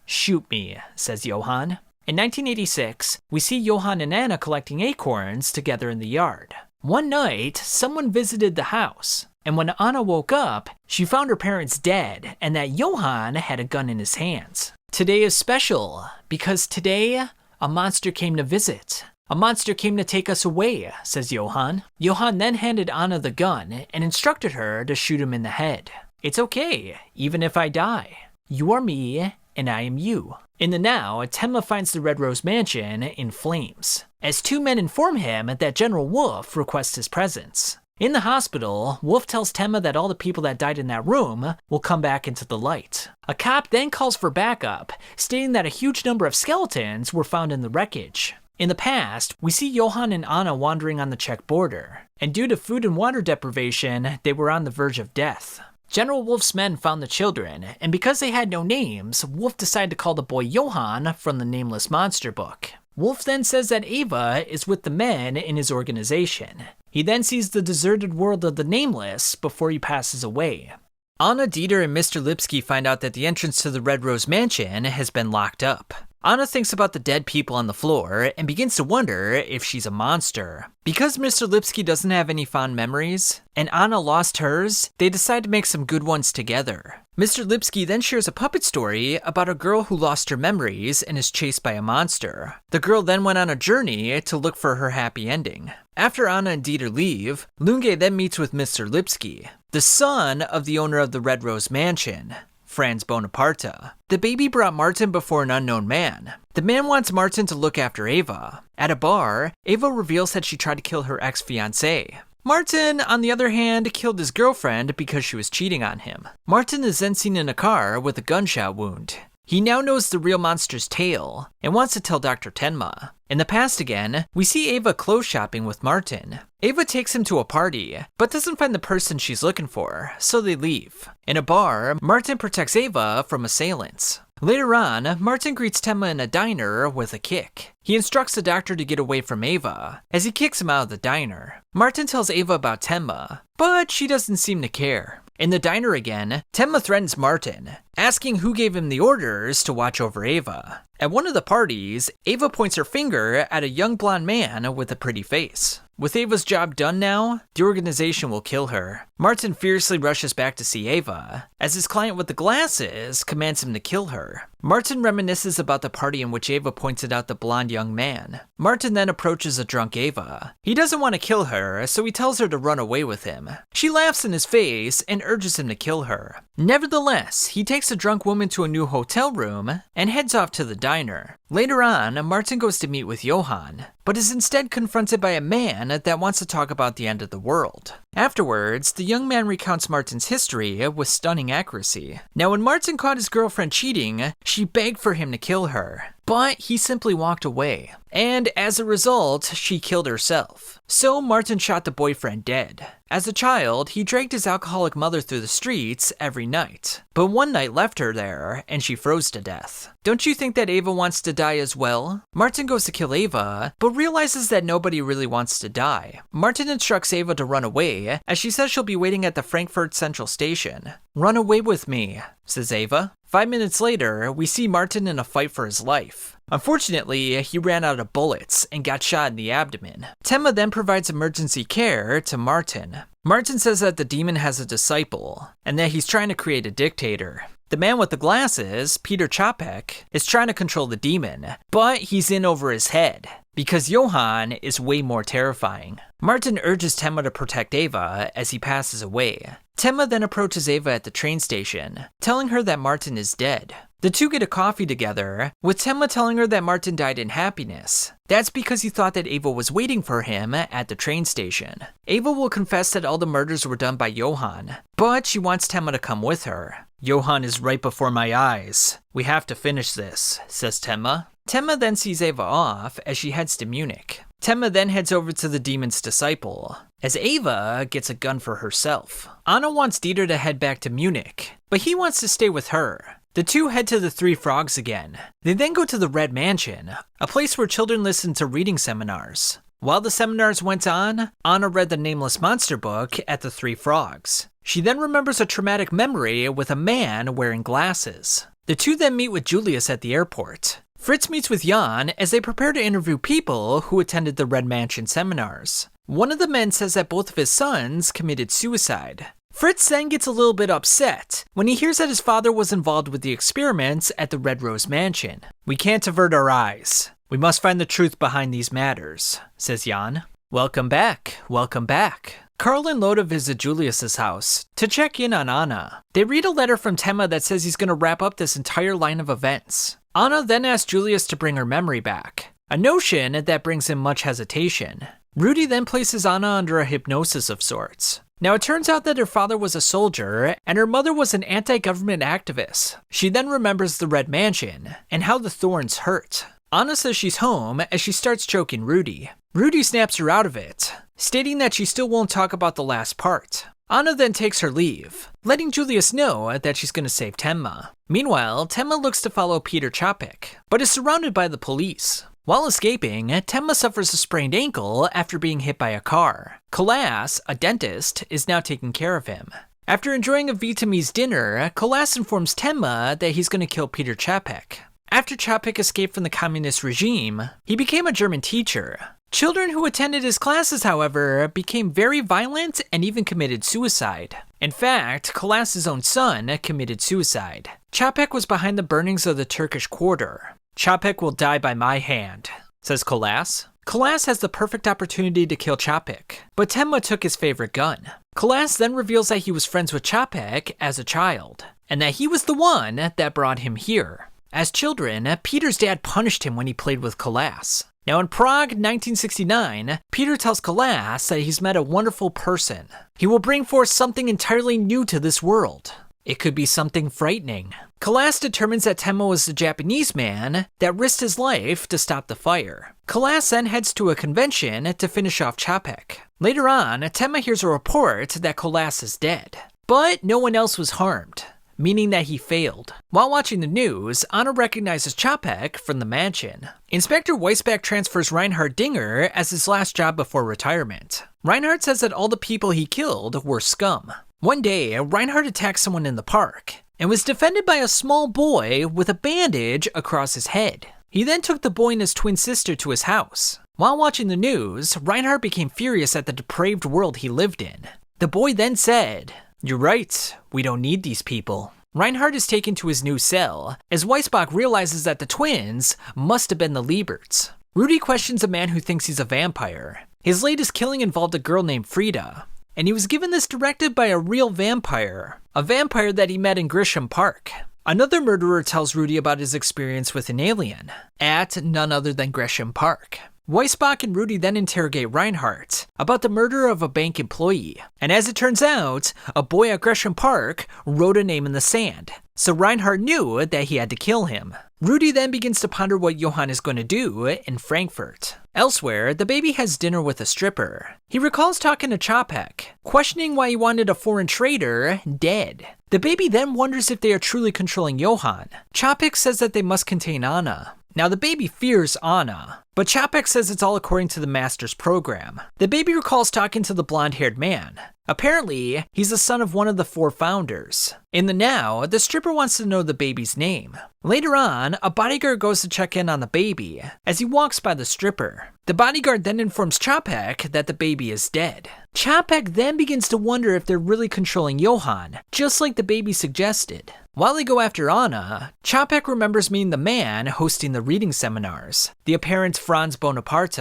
Speaker 1: Shoot me, says Johan. In 1986, we see Johan and Anna collecting acorns together in the yard. One night, someone visited the house, and when Anna woke up, she found her parents dead and that Johan had a gun in his hands. Today is special, because today, a monster came to visit. A monster came to take us away, says Johan. Johan then handed Anna the gun and instructed her to shoot him in the head. It's okay, even if I die. You are me, and I am you. In the now, Temma finds the Red Rose Mansion in flames, as two men inform him that General Wolf requests his presence. In the hospital, Wolf tells Temma that all the people that died in that room will come back into the light. A cop then calls for backup, stating that a huge number of skeletons were found in the wreckage. In the past, we see Johan and Anna wandering on the Czech border, and due to food and water deprivation, they were on the verge of death. General Wolf's men found the children, and because they had no names, Wolf decided to call the boy Johan from the Nameless Monster book. Wolf then says that Ava is with the men in his organization. He then sees the deserted world of the Nameless before he passes away. Anna, Dieter, and Mr. Lipsky find out that the entrance to the Red Rose Mansion has been locked up. Anna thinks about the dead people on the floor and begins to wonder if she's a monster. Because Mr. Lipsky doesn't have any fond memories, and Anna lost hers, they decide to make some good ones together. Mr. Lipsky then shares a puppet story about a girl who lost her memories and is chased by a monster. The girl then went on a journey to look for her happy ending. After Anna and Dieter leave, Lunge then meets with Mr. Lipsky, the son of the owner of the Red Rose Mansion, Franz Bonaparte. The baby brought Martin before an unknown man. The man wants Martin to look after Ava. At a bar, Ava reveals that she tried to kill her ex-fiancé. Martin, on the other hand, killed his girlfriend because she was cheating on him. Martin is then seen in a car with a gunshot wound. He now knows the real monster's tale and wants to tell Dr. Tenma. In the past again, we see Ava clothes shopping with Martin. Ava takes him to a party, but doesn't find the person she's looking for, so they leave. In a bar, Martin protects Ava from assailants. Later on, Martin greets Tenma in a diner with a kick. He instructs the doctor to get away from Ava, as he kicks him out of the diner. Martin tells Ava about Tenma, but she doesn't seem to care. In the diner again, Tenma threatens Martin, asking who gave him the orders to watch over Ava. At one of the parties, Ava points her finger at a young blonde man with a pretty face. With Ava's job done now, the organization will kill her. Martin fiercely rushes back to see Ava, as his client with the glasses commands him to kill her. Martin reminisces about the party in which Ava pointed out the blonde young man. Martin then approaches a drunk Ava. He doesn't want to kill her, so he tells her to run away with him. She laughs in his face and urges him to kill her. Nevertheless, he takes the drunk woman to a new hotel room and heads off to the diner. Later on, Martin goes to meet with Johan, but is instead confronted by a man that wants to talk about the end of the world. Afterwards, the young man recounts Martin's history with stunning accuracy. Now, when Martin caught his girlfriend cheating, she begged for him to kill her, but he simply walked away. And as a result, she killed herself. So Martin shot the boyfriend dead. As a child, he dragged his alcoholic mother through the streets every night, but one night left her there, and she froze to death. Don't you think that Ava wants to die as well? Martin goes to kill Ava, but realizes that nobody really wants to die. Martin instructs Ava to run away, as she says she'll be waiting at the Frankfurt Central Station. "Run away with me," says Ava. 5 minutes later, we see Martin in a fight for his life. Unfortunately, he ran out of bullets and got shot in the abdomen. Tenma then provides emergency care to Martin. Martin says that the demon has a disciple, and that he's trying to create a dictator. The man with the glasses, Peter Chapek, is trying to control the demon, but he's in over his head, because Johan is way more terrifying. Martin urges Tenma to protect Ava as he passes away. Tenma then approaches Ava at the train station, telling her that Martin is dead. The two get a coffee together, with Tenma telling her that Martin died in happiness. That's because he thought that Ava was waiting for him at the train station. Ava will confess that all the murders were done by Johan, but she wants Tenma to come with her. "Johan is right before my eyes. We have to finish this," says Tenma. Tenma then sees Ava off as she heads to Munich. Temma then heads over to the demon's disciple, as Ava gets a gun for herself. Anna wants Dieter to head back to Munich, but he wants to stay with her. The two head to the Three Frogs again. They then go to the Red Mansion, a place where children listen to reading seminars. While the seminars went on, Anna read the Nameless Monster book at the Three Frogs. She then remembers a traumatic memory with a man wearing glasses. The two then meet with Julius at the airport. Fritz meets with Jan as they prepare to interview people who attended the Red Mansion seminars. One of the men says that both of his sons committed suicide. Fritz then gets a little bit upset when he hears that his father was involved with the experiments at the Red Rose Mansion. "We can't avert our eyes. We must find the truth behind these matters," says Jan. Welcome back, welcome back. Carl and Loda visit Julius's house to check in on Anna. They read a letter from Temma that says he's going to wrap up this entire line of events. Anna then asks Julius to bring her memory back, a notion that brings him much hesitation. Rudy then places Anna under a hypnosis of sorts. Now it turns out that her father was a soldier and her mother was an anti-government activist. She then remembers the Red Mansion and how the thorns hurt. Anna says she's home as she starts choking Rudy. Rudy snaps her out of it, stating that she still won't talk about the last part. Anna then takes her leave, letting Julius know that she's going to save Temma. Meanwhile, Temma looks to follow Peter Čapek, but is surrounded by the police. While escaping, Temma suffers a sprained ankle after being hit by a car. Kolas, a dentist, is now taking care of him. After enjoying a Vietnamese dinner, Kolas informs Temma that he's going to kill Peter Čapek. After Čapek escaped from the communist regime, he became a German teacher. Children who attended his classes, however, became very violent and even committed suicide. In fact, Kolas's own son committed suicide. Čapek was behind the burnings of the Turkish quarter. "Čapek will die by my hand," says Kolas. Kolas has the perfect opportunity to kill Čapek, but Temma took his favorite gun. Kolas then reveals that he was friends with Čapek as a child, and that he was the one that brought him here. As children, Peter's dad punished him when he played with Kolas. Now in Prague, 1969, Peter tells Kolas that he's met a wonderful person. He will bring forth something entirely new to this world. It could be something frightening. Kolas determines that Temma was the Japanese man that risked his life to stop the fire. Kolas then heads to a convention to finish off Čapek. Later on, Temma hears a report that Kolas is dead, but no one else was harmed, meaning that he failed. While watching the news, Anna recognizes Čapek from the mansion. Inspector Weisbach transfers Reinhard Dinger as his last job before retirement. Reinhard says that all the people he killed were scum. One day, Reinhard attacked someone in the park and was defended by a small boy with a bandage across his head. He then took the boy and his twin sister to his house. While watching the news, Reinhard became furious at the depraved world he lived in. The boy then said, "You're right, we don't need these people." Reinhard is taken to his new cell, as Weisbach realizes that the twins must have been the Lieberts. Rudy questions a man who thinks he's a vampire. His latest killing involved a girl named Frida, and he was given this directive by a real vampire, a vampire that he met in Grisham Park. Another murderer tells Rudy about his experience with an alien, at none other than Gresham Park. Weisbach and Rudy then interrogate Reinhardt about the murder of a bank employee, and as it turns out, a boy at Gresham Park wrote a name in the sand, so Reinhardt knew that he had to kill him. Rudy then begins to ponder what Johan is going to do in Frankfurt. Elsewhere, the baby has dinner with a stripper. He recalls talking to Čapek, questioning why he wanted a foreign trader dead. The baby then wonders if they are truly controlling Johan. Čapek says that they must contain Anna. Now the baby fears Anna, but Čapek says it's all according to the master's program. The baby recalls talking to the blonde-haired man. Apparently, he's the son of one of the 4 founders. In the now, the stripper wants to know the baby's name. Later on, a bodyguard goes to check in on the baby as he walks by the stripper. The bodyguard then informs Čapek that the baby is dead. Čapek then begins to wonder if they're really controlling Johan, just like the baby suggested. While they go after Anna, Čapek remembers meeting the man hosting the reading seminars, the apparent Franz Bonaparte.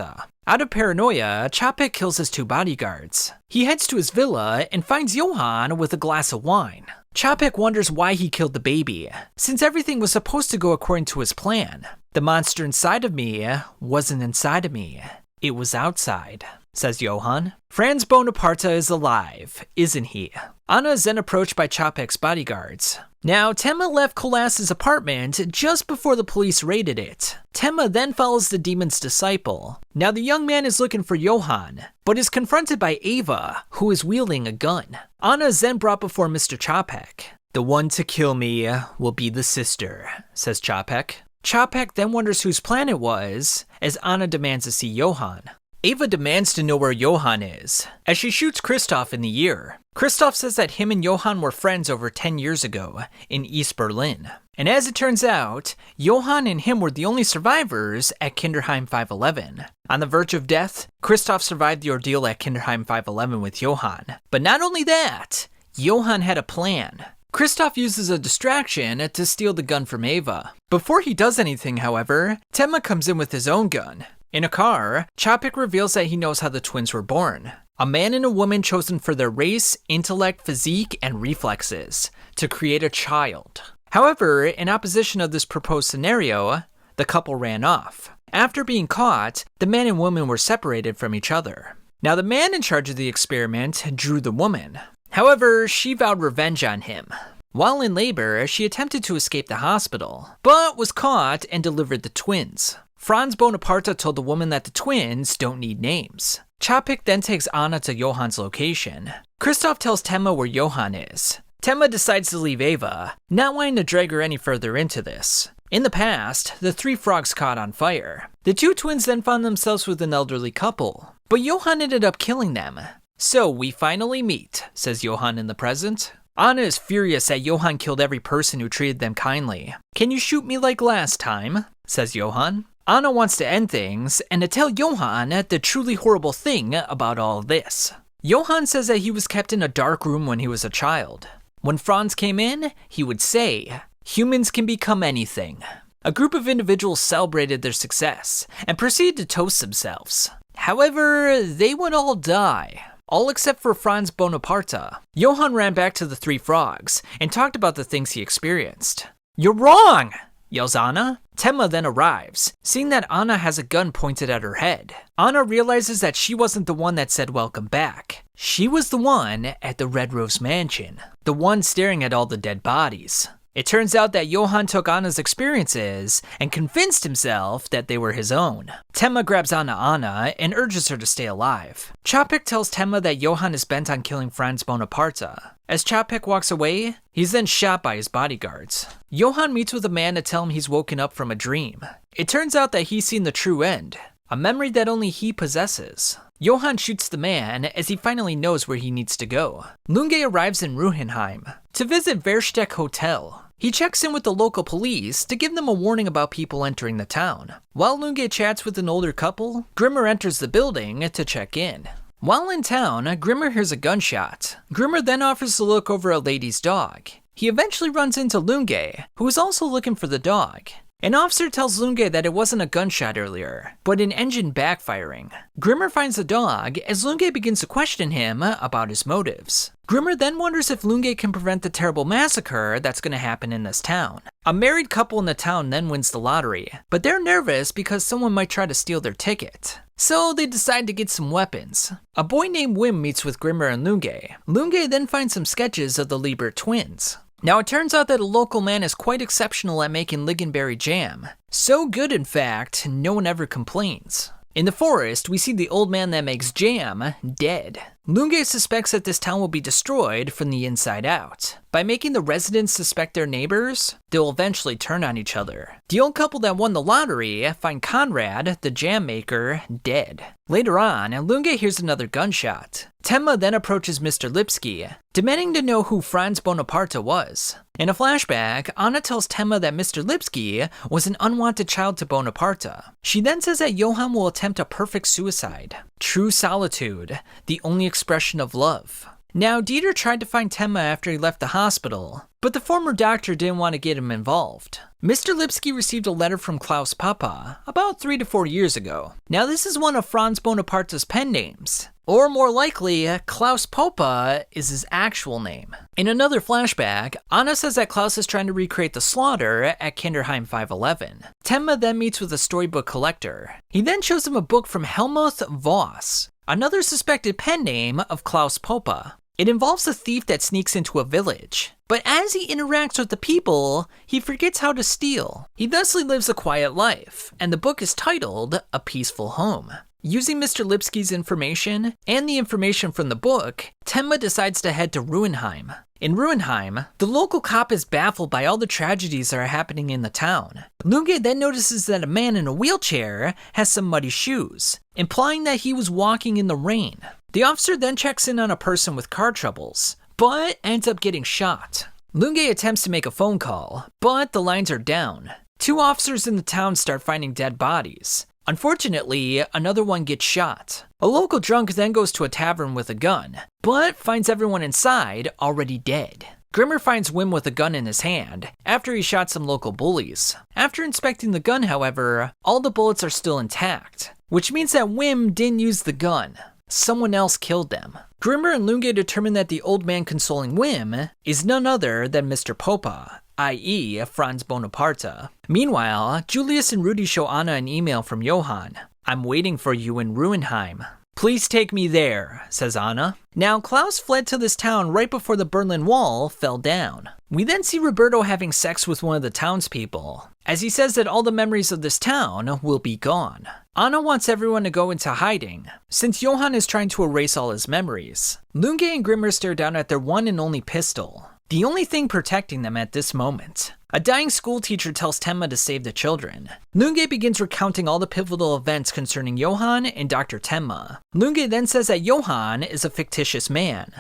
Speaker 1: Out of paranoia, Čapek kills his 2 bodyguards. He heads to his villa and finds Johan with a glass of wine. Čapek wonders why he killed the baby, since everything was supposed to go according to his plan. The monster inside of me wasn't inside of me, it was outside. says Johan. Franz Bonaparte is alive, isn't he? Anna is then approached by Čapek's bodyguards. Now, Tema left Kolas's apartment just before the police raided it. Tema then follows the demon's disciple. Now, the young man is looking for Johan, but is confronted by Eva, who is wielding a gun. Anna is then brought before Mr. Čapek. The one to kill me will be the sister, says Čapek. Čapek then wonders whose plan it was, as Anna demands to see Johan. Eva demands to know where Johan is, as she shoots Christoph in the ear. Christoph says that him and Johan were friends over 10 years ago in East Berlin. And as it turns out, Johan and him were the only survivors at Kinderheim 511. On the verge of death, Christoph survived the ordeal at Kinderheim 511 with Johan. But not only that, Johan had a plan. Christoph uses a distraction to steal the gun from Eva. Before he does anything, however, Tema comes in with his own gun. In a car, Čapek reveals that he knows how the twins were born. A man and a woman chosen for their race, intellect, physique, and reflexes to create a child. However, in opposition of this proposed scenario, the couple ran off. After being caught, the man and woman were separated from each other. Now, the man in charge of the experiment drew the woman. However, she vowed revenge on him. While in labor, she attempted to escape the hospital, but was caught and delivered the twins. Franz Bonaparte told the woman that the twins don't need names. Čapek then takes Anna to Johan's location. Christoph tells Tema where Johan is. Tema decides to leave Eva, not wanting to drag her any further into this. In the past, the three frogs caught on fire. The two twins then found themselves with an elderly couple, but Johan ended up killing them. So we finally meet, says Johan in the present. Anna is furious that Johan killed every person who treated them kindly. Can you shoot me like last time, says Johan. Anna wants to end things and to tell Johan the truly horrible thing about all this. Johan says that he was kept in a dark room when he was a child. When Franz came in, he would say, "Humans can become anything." A group of individuals celebrated their success and proceeded to toast themselves. However, they would all die. All except for Franz Bonaparte. Johan ran back to the three frogs and talked about the things he experienced. "You're wrong!" yells Anna. Tema then arrives, seeing that Anna has a gun pointed at her head. Anna realizes that she wasn't the one that said welcome back. She was the one at the Red Rose Mansion, the one staring at all the dead bodies. It turns out that Johan took Anna's experiences and convinced himself that they were his own. Tema grabs onto Anna and urges her to stay alive. Čapek tells Tema that Johan is bent on killing Franz Bonaparte. As Čapek walks away, he's then shot by his bodyguards. Johan meets with a man to tell him he's woken up from a dream. It turns out that he's seen the true end, a memory that only he possesses. Johan shoots the man as he finally knows where he needs to go. Lunge arrives in Ruhenheim to visit Versteck Hotel. He checks in with the local police to give them a warning about people entering the town. While Lunge chats with an older couple, Grimmer enters the building to check in. While in town, Grimmer hears a gunshot. Grimmer then offers to look over a lady's dog. He eventually runs into Lunge, who is also looking for the dog. An officer tells Lunge that it wasn't a gunshot earlier, but an engine backfiring. Grimmer finds the dog as Lunge begins to question him about his motives. Grimmer then wonders if Lunge can prevent the terrible massacre that's going to happen in this town. A married couple in the town then wins the lottery, but they're nervous because someone might try to steal their ticket. So they decide to get some weapons. A boy named Wim meets with Grimmer and Lunge. Lunge then finds some sketches of the Liebert twins. Now it turns out that a local man is quite exceptional at making lingonberry jam. So good, in fact, no one ever complains. In the forest, we see the old man that makes jam dead. Lunge suspects that this town will be destroyed from the inside out. By making the residents suspect their neighbors, they'll eventually turn on each other. The old couple that won the lottery find Conrad, the jam maker, dead. Later on, Lunge hears another gunshot. Tema then approaches Mr. Lipsky, demanding to know who Franz Bonaparte was. In a flashback, Anna tells Tema that Mr. Lipsky was an unwanted child to Bonaparte. She then says that Johan will attempt a perfect suicide. True solitude, the only expression of love. Now, Dieter tried to find Tema after he left the hospital, but the former doctor didn't want to get him involved. Mr. Lipsky received a letter from Klaus Papa about 3 to 4 years ago. Now, this is one of Franz Bonaparte's pen names. Or more likely, Klaus Popa is his actual name. In another flashback, Anna says that Klaus is trying to recreate the slaughter at Kinderheim 511. Tema then meets with a storybook collector. He then shows him a book from Helmuth Voss, another suspected pen name of Klaus Popa. It involves a thief that sneaks into a village, but as he interacts with the people, he forgets how to steal. He thusly lives a quiet life, and the book is titled A Peaceful Home. Using Mr. Lipsky's information and the information from the book, Tenma decides to head to Ruhenheim. In Ruhenheim, the local cop is baffled by all the tragedies that are happening in the town. Lunge then notices that a man in a wheelchair has some muddy shoes, implying that he was walking in the rain. The officer then checks in on a person with car troubles, but ends up getting shot. Lunge attempts to make a phone call, but the lines are down. 2 officers in the town start finding dead bodies. Unfortunately, another one gets shot. A local drunk then goes to a tavern with a gun, but finds everyone inside already dead. Grimmer finds Wim with a gun in his hand after he shot some local bullies. After inspecting the gun, however, all the bullets are still intact, which means that Wim didn't use the gun. Someone else killed them. Grimmer and Lunge determine that the old man consoling Wim is none other than Mr. Popa, i.e. Franz Bonaparte. Meanwhile, Julius and Rudy show Anna an email from Johan. "I'm waiting for you in Ruhenheim. Please take me there," says Anna. Now, Klaus fled to this town right before the Berlin Wall fell down. We then see Roberto having sex with one of the townspeople, as he says that all the memories of this town will be gone. Anna wants everyone to go into hiding, since Johan is trying to erase all his memories. Lunge and Grimmer stare down at their one and only pistol, the only thing protecting them at this moment. A dying schoolteacher tells Tenma to save the children. Lunge begins recounting all the pivotal events concerning Johan and Dr. Tenma. Lunge then says that Johan is a fictitious man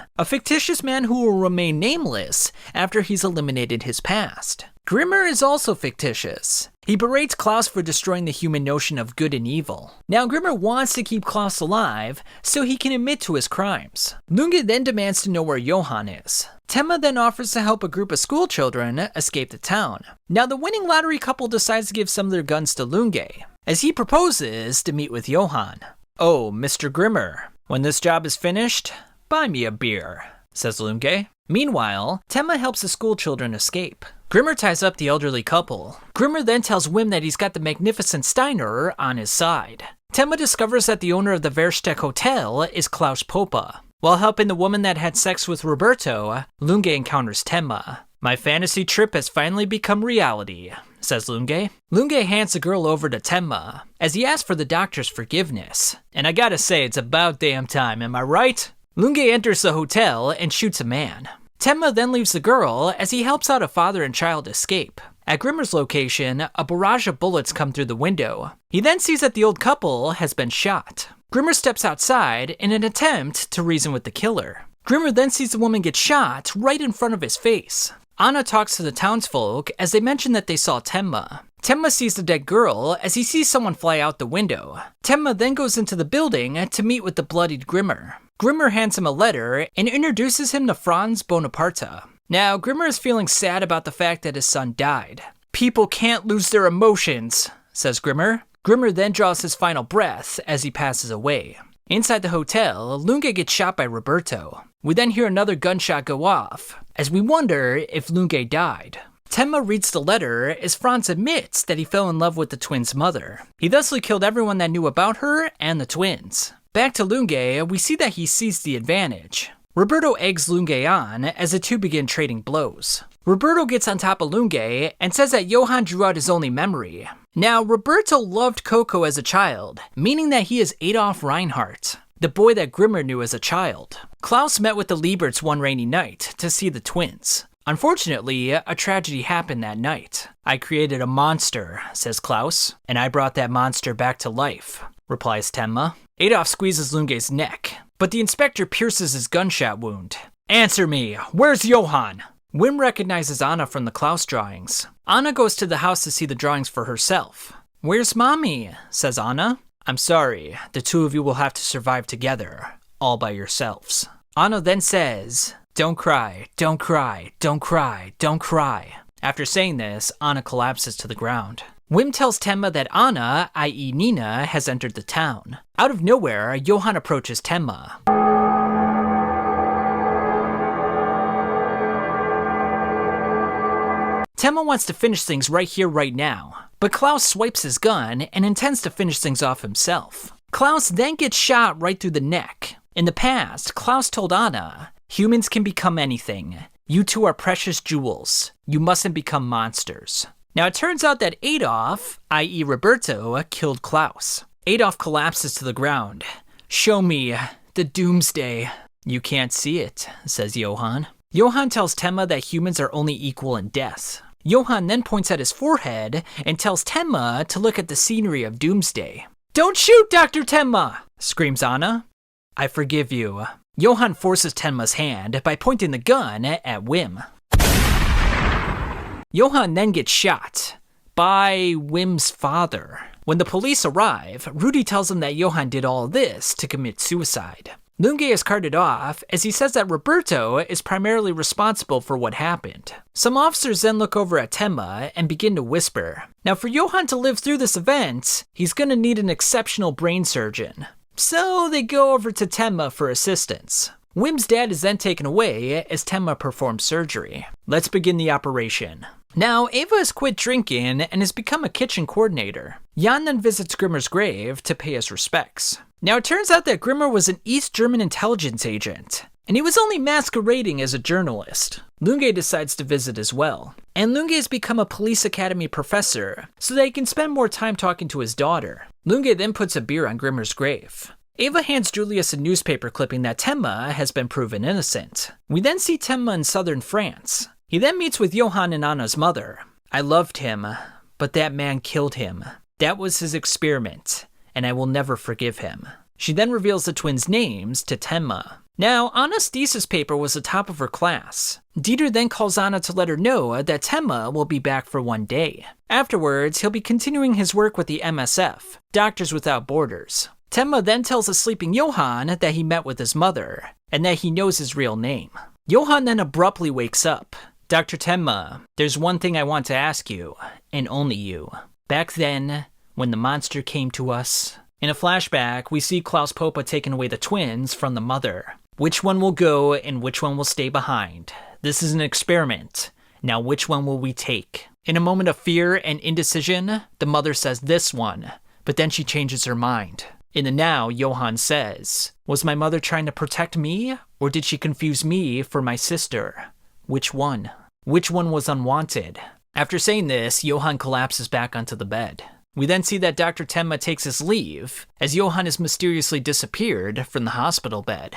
Speaker 1: who will remain nameless after he's eliminated his past. Grimmer is also fictitious. He berates Klaus for destroying the human notion of good and evil. Now, Grimmer wants to keep Klaus alive so he can admit to his crimes. Lunge then demands to know where Johan is. Tenma then offers to help a group of school children escape the town. Now, the winning lottery couple decides to give some of their guns to Lunge, as he proposes to meet with Johan. "Oh, Mr. Grimmer, when this job is finished, buy me a beer," says Lunge. Meanwhile, Tenma helps the school children escape. Grimmer ties up the elderly couple. Grimmer then tells Wim that he's got the magnificent Steiner on his side. Tenma discovers that the owner of the Versteck Hotel is Klaus Popa. While helping the woman that had sex with Roberto, Lunge encounters Tenma. "My fantasy trip has finally become reality," says Lunge. Lunge hands the girl over to Tenma, as he asks for the doctor's forgiveness. "And I gotta say, it's about damn time, am I right?" Lunge enters the hotel and shoots a man. Tenma then leaves the girl as he helps out a father and child escape. At Grimmer's location, a barrage of bullets come through the window. He then sees that the old couple has been shot. Grimmer steps outside in an attempt to reason with the killer. Grimmer then sees the woman get shot right in front of his face. Anna talks to the townsfolk as they mention that they saw Tenma. Tenma sees the dead girl as he sees someone fly out the window. Tenma then goes into the building to meet with the bloodied Grimmer. Grimmer hands him a letter and introduces him to Franz Bonaparte. Now, Grimmer is feeling sad about the fact that his son died. "People can't lose their emotions," says Grimmer. Grimmer then draws his final breath as he passes away. Inside the hotel, Lunge gets shot by Roberto. We then hear another gunshot go off, as we wonder if Lunge died. Tenma reads the letter as Franz admits that he fell in love with the twins' mother. He thusly killed everyone that knew about her and the twins. Back to Lunge, we see that he sees the advantage. Roberto eggs Lunge on as the two begin trading blows. Roberto gets on top of Lunge and says that Johan drew out his only memory. Now, Roberto loved Coco as a child, meaning that he is Adolf Reinhardt, the boy that Grimmer knew as a child. Klaus met with the Lieberts one rainy night to see the twins. Unfortunately, a tragedy happened that night. "I created a monster," says Klaus, "and I brought that monster back to life," replies Tenma. Adolf squeezes Lunge's neck, but the inspector pierces his gunshot wound. "Answer me, where's Johan?" Wim recognizes Anna from the Klaus drawings. Anna goes to the house to see the drawings for herself. "Where's Mommy?" says Anna. "I'm sorry, the two of you will have to survive together, all by yourselves." Anna then says, "Don't cry, don't cry, don't cry, don't cry." After saying this, Anna collapses to the ground. Wim tells Tenma that Anna, i.e. Nina, has entered the town. Out of nowhere, Johan approaches Tenma. Tenma wants to finish things right here, right now, but Klaus swipes his gun and intends to finish things off himself. Klaus then gets shot right through the neck. In the past, Klaus told Anna, "Humans can become anything. You two are precious jewels. You mustn't become monsters." Now it turns out that Adolf, i.e. Roberto, killed Klaus. Adolf collapses to the ground. "Show me the doomsday." "You can't see it," says Johan. Johan tells Tenma that humans are only equal in death. Johan then points at his forehead and tells Tenma to look at the scenery of doomsday. "Don't shoot, Dr. Tenma!" screams Anna. "I forgive you." Johan forces Tenma's hand by pointing the gun at Wim. Johan then gets shot by Wim's father. When the police arrive, Rudy tells them that Johan did all this to commit suicide. Lunge is carted off as he says that Roberto is primarily responsible for what happened. Some officers then look over at Tenma and begin to whisper. Now for Johan to live through this event, he's gonna need an exceptional brain surgeon. So they go over to Tenma for assistance. Wim's dad is then taken away as Tenma performs surgery. Let's begin the operation. Now, Ava has quit drinking and has become a kitchen coordinator. Jan then visits Grimmer's grave to pay his respects. Now, it turns out that Grimmer was an East German intelligence agent, and he was only masquerading as a journalist. Lunge decides to visit as well. And Lunge has become a police academy professor so that he can spend more time talking to his daughter. Lunge then puts a beer on Grimmer's grave. Ava hands Julius a newspaper clipping that Tenma has been proven innocent. We then see Tenma in southern France. He then meets with Johan and Anna's mother. "I loved him, but that man killed him. That was his experiment, and I will never forgive him." She then reveals the twins' names to Tenma. Now, Anna's thesis paper was the top of her class. Dieter then calls Anna to let her know that Tenma will be back for one day. Afterwards, he'll be continuing his work with the MSF, Doctors Without Borders. Tenma then tells the sleeping Johan that he met with his mother, and that he knows his real name. Johan then abruptly wakes up. "Dr. Tenma, there's one thing I want to ask you, and only you. Back then, when the monster came to us..." In a flashback, we see Klaus Popa taking away the twins from the mother. Which one will go and which one will stay behind? This is an experiment. Now which one will we take? In a moment of fear and indecision, the mother says this one, but then she changes her mind. In the now, Johan says, "Was my mother trying to protect me, or did she confuse me for my sister? Which one? Which one was unwanted?" After saying this, Johan collapses back onto the bed. We then see that Dr. Tenma takes his leave, as Johan has mysteriously disappeared from the hospital bed.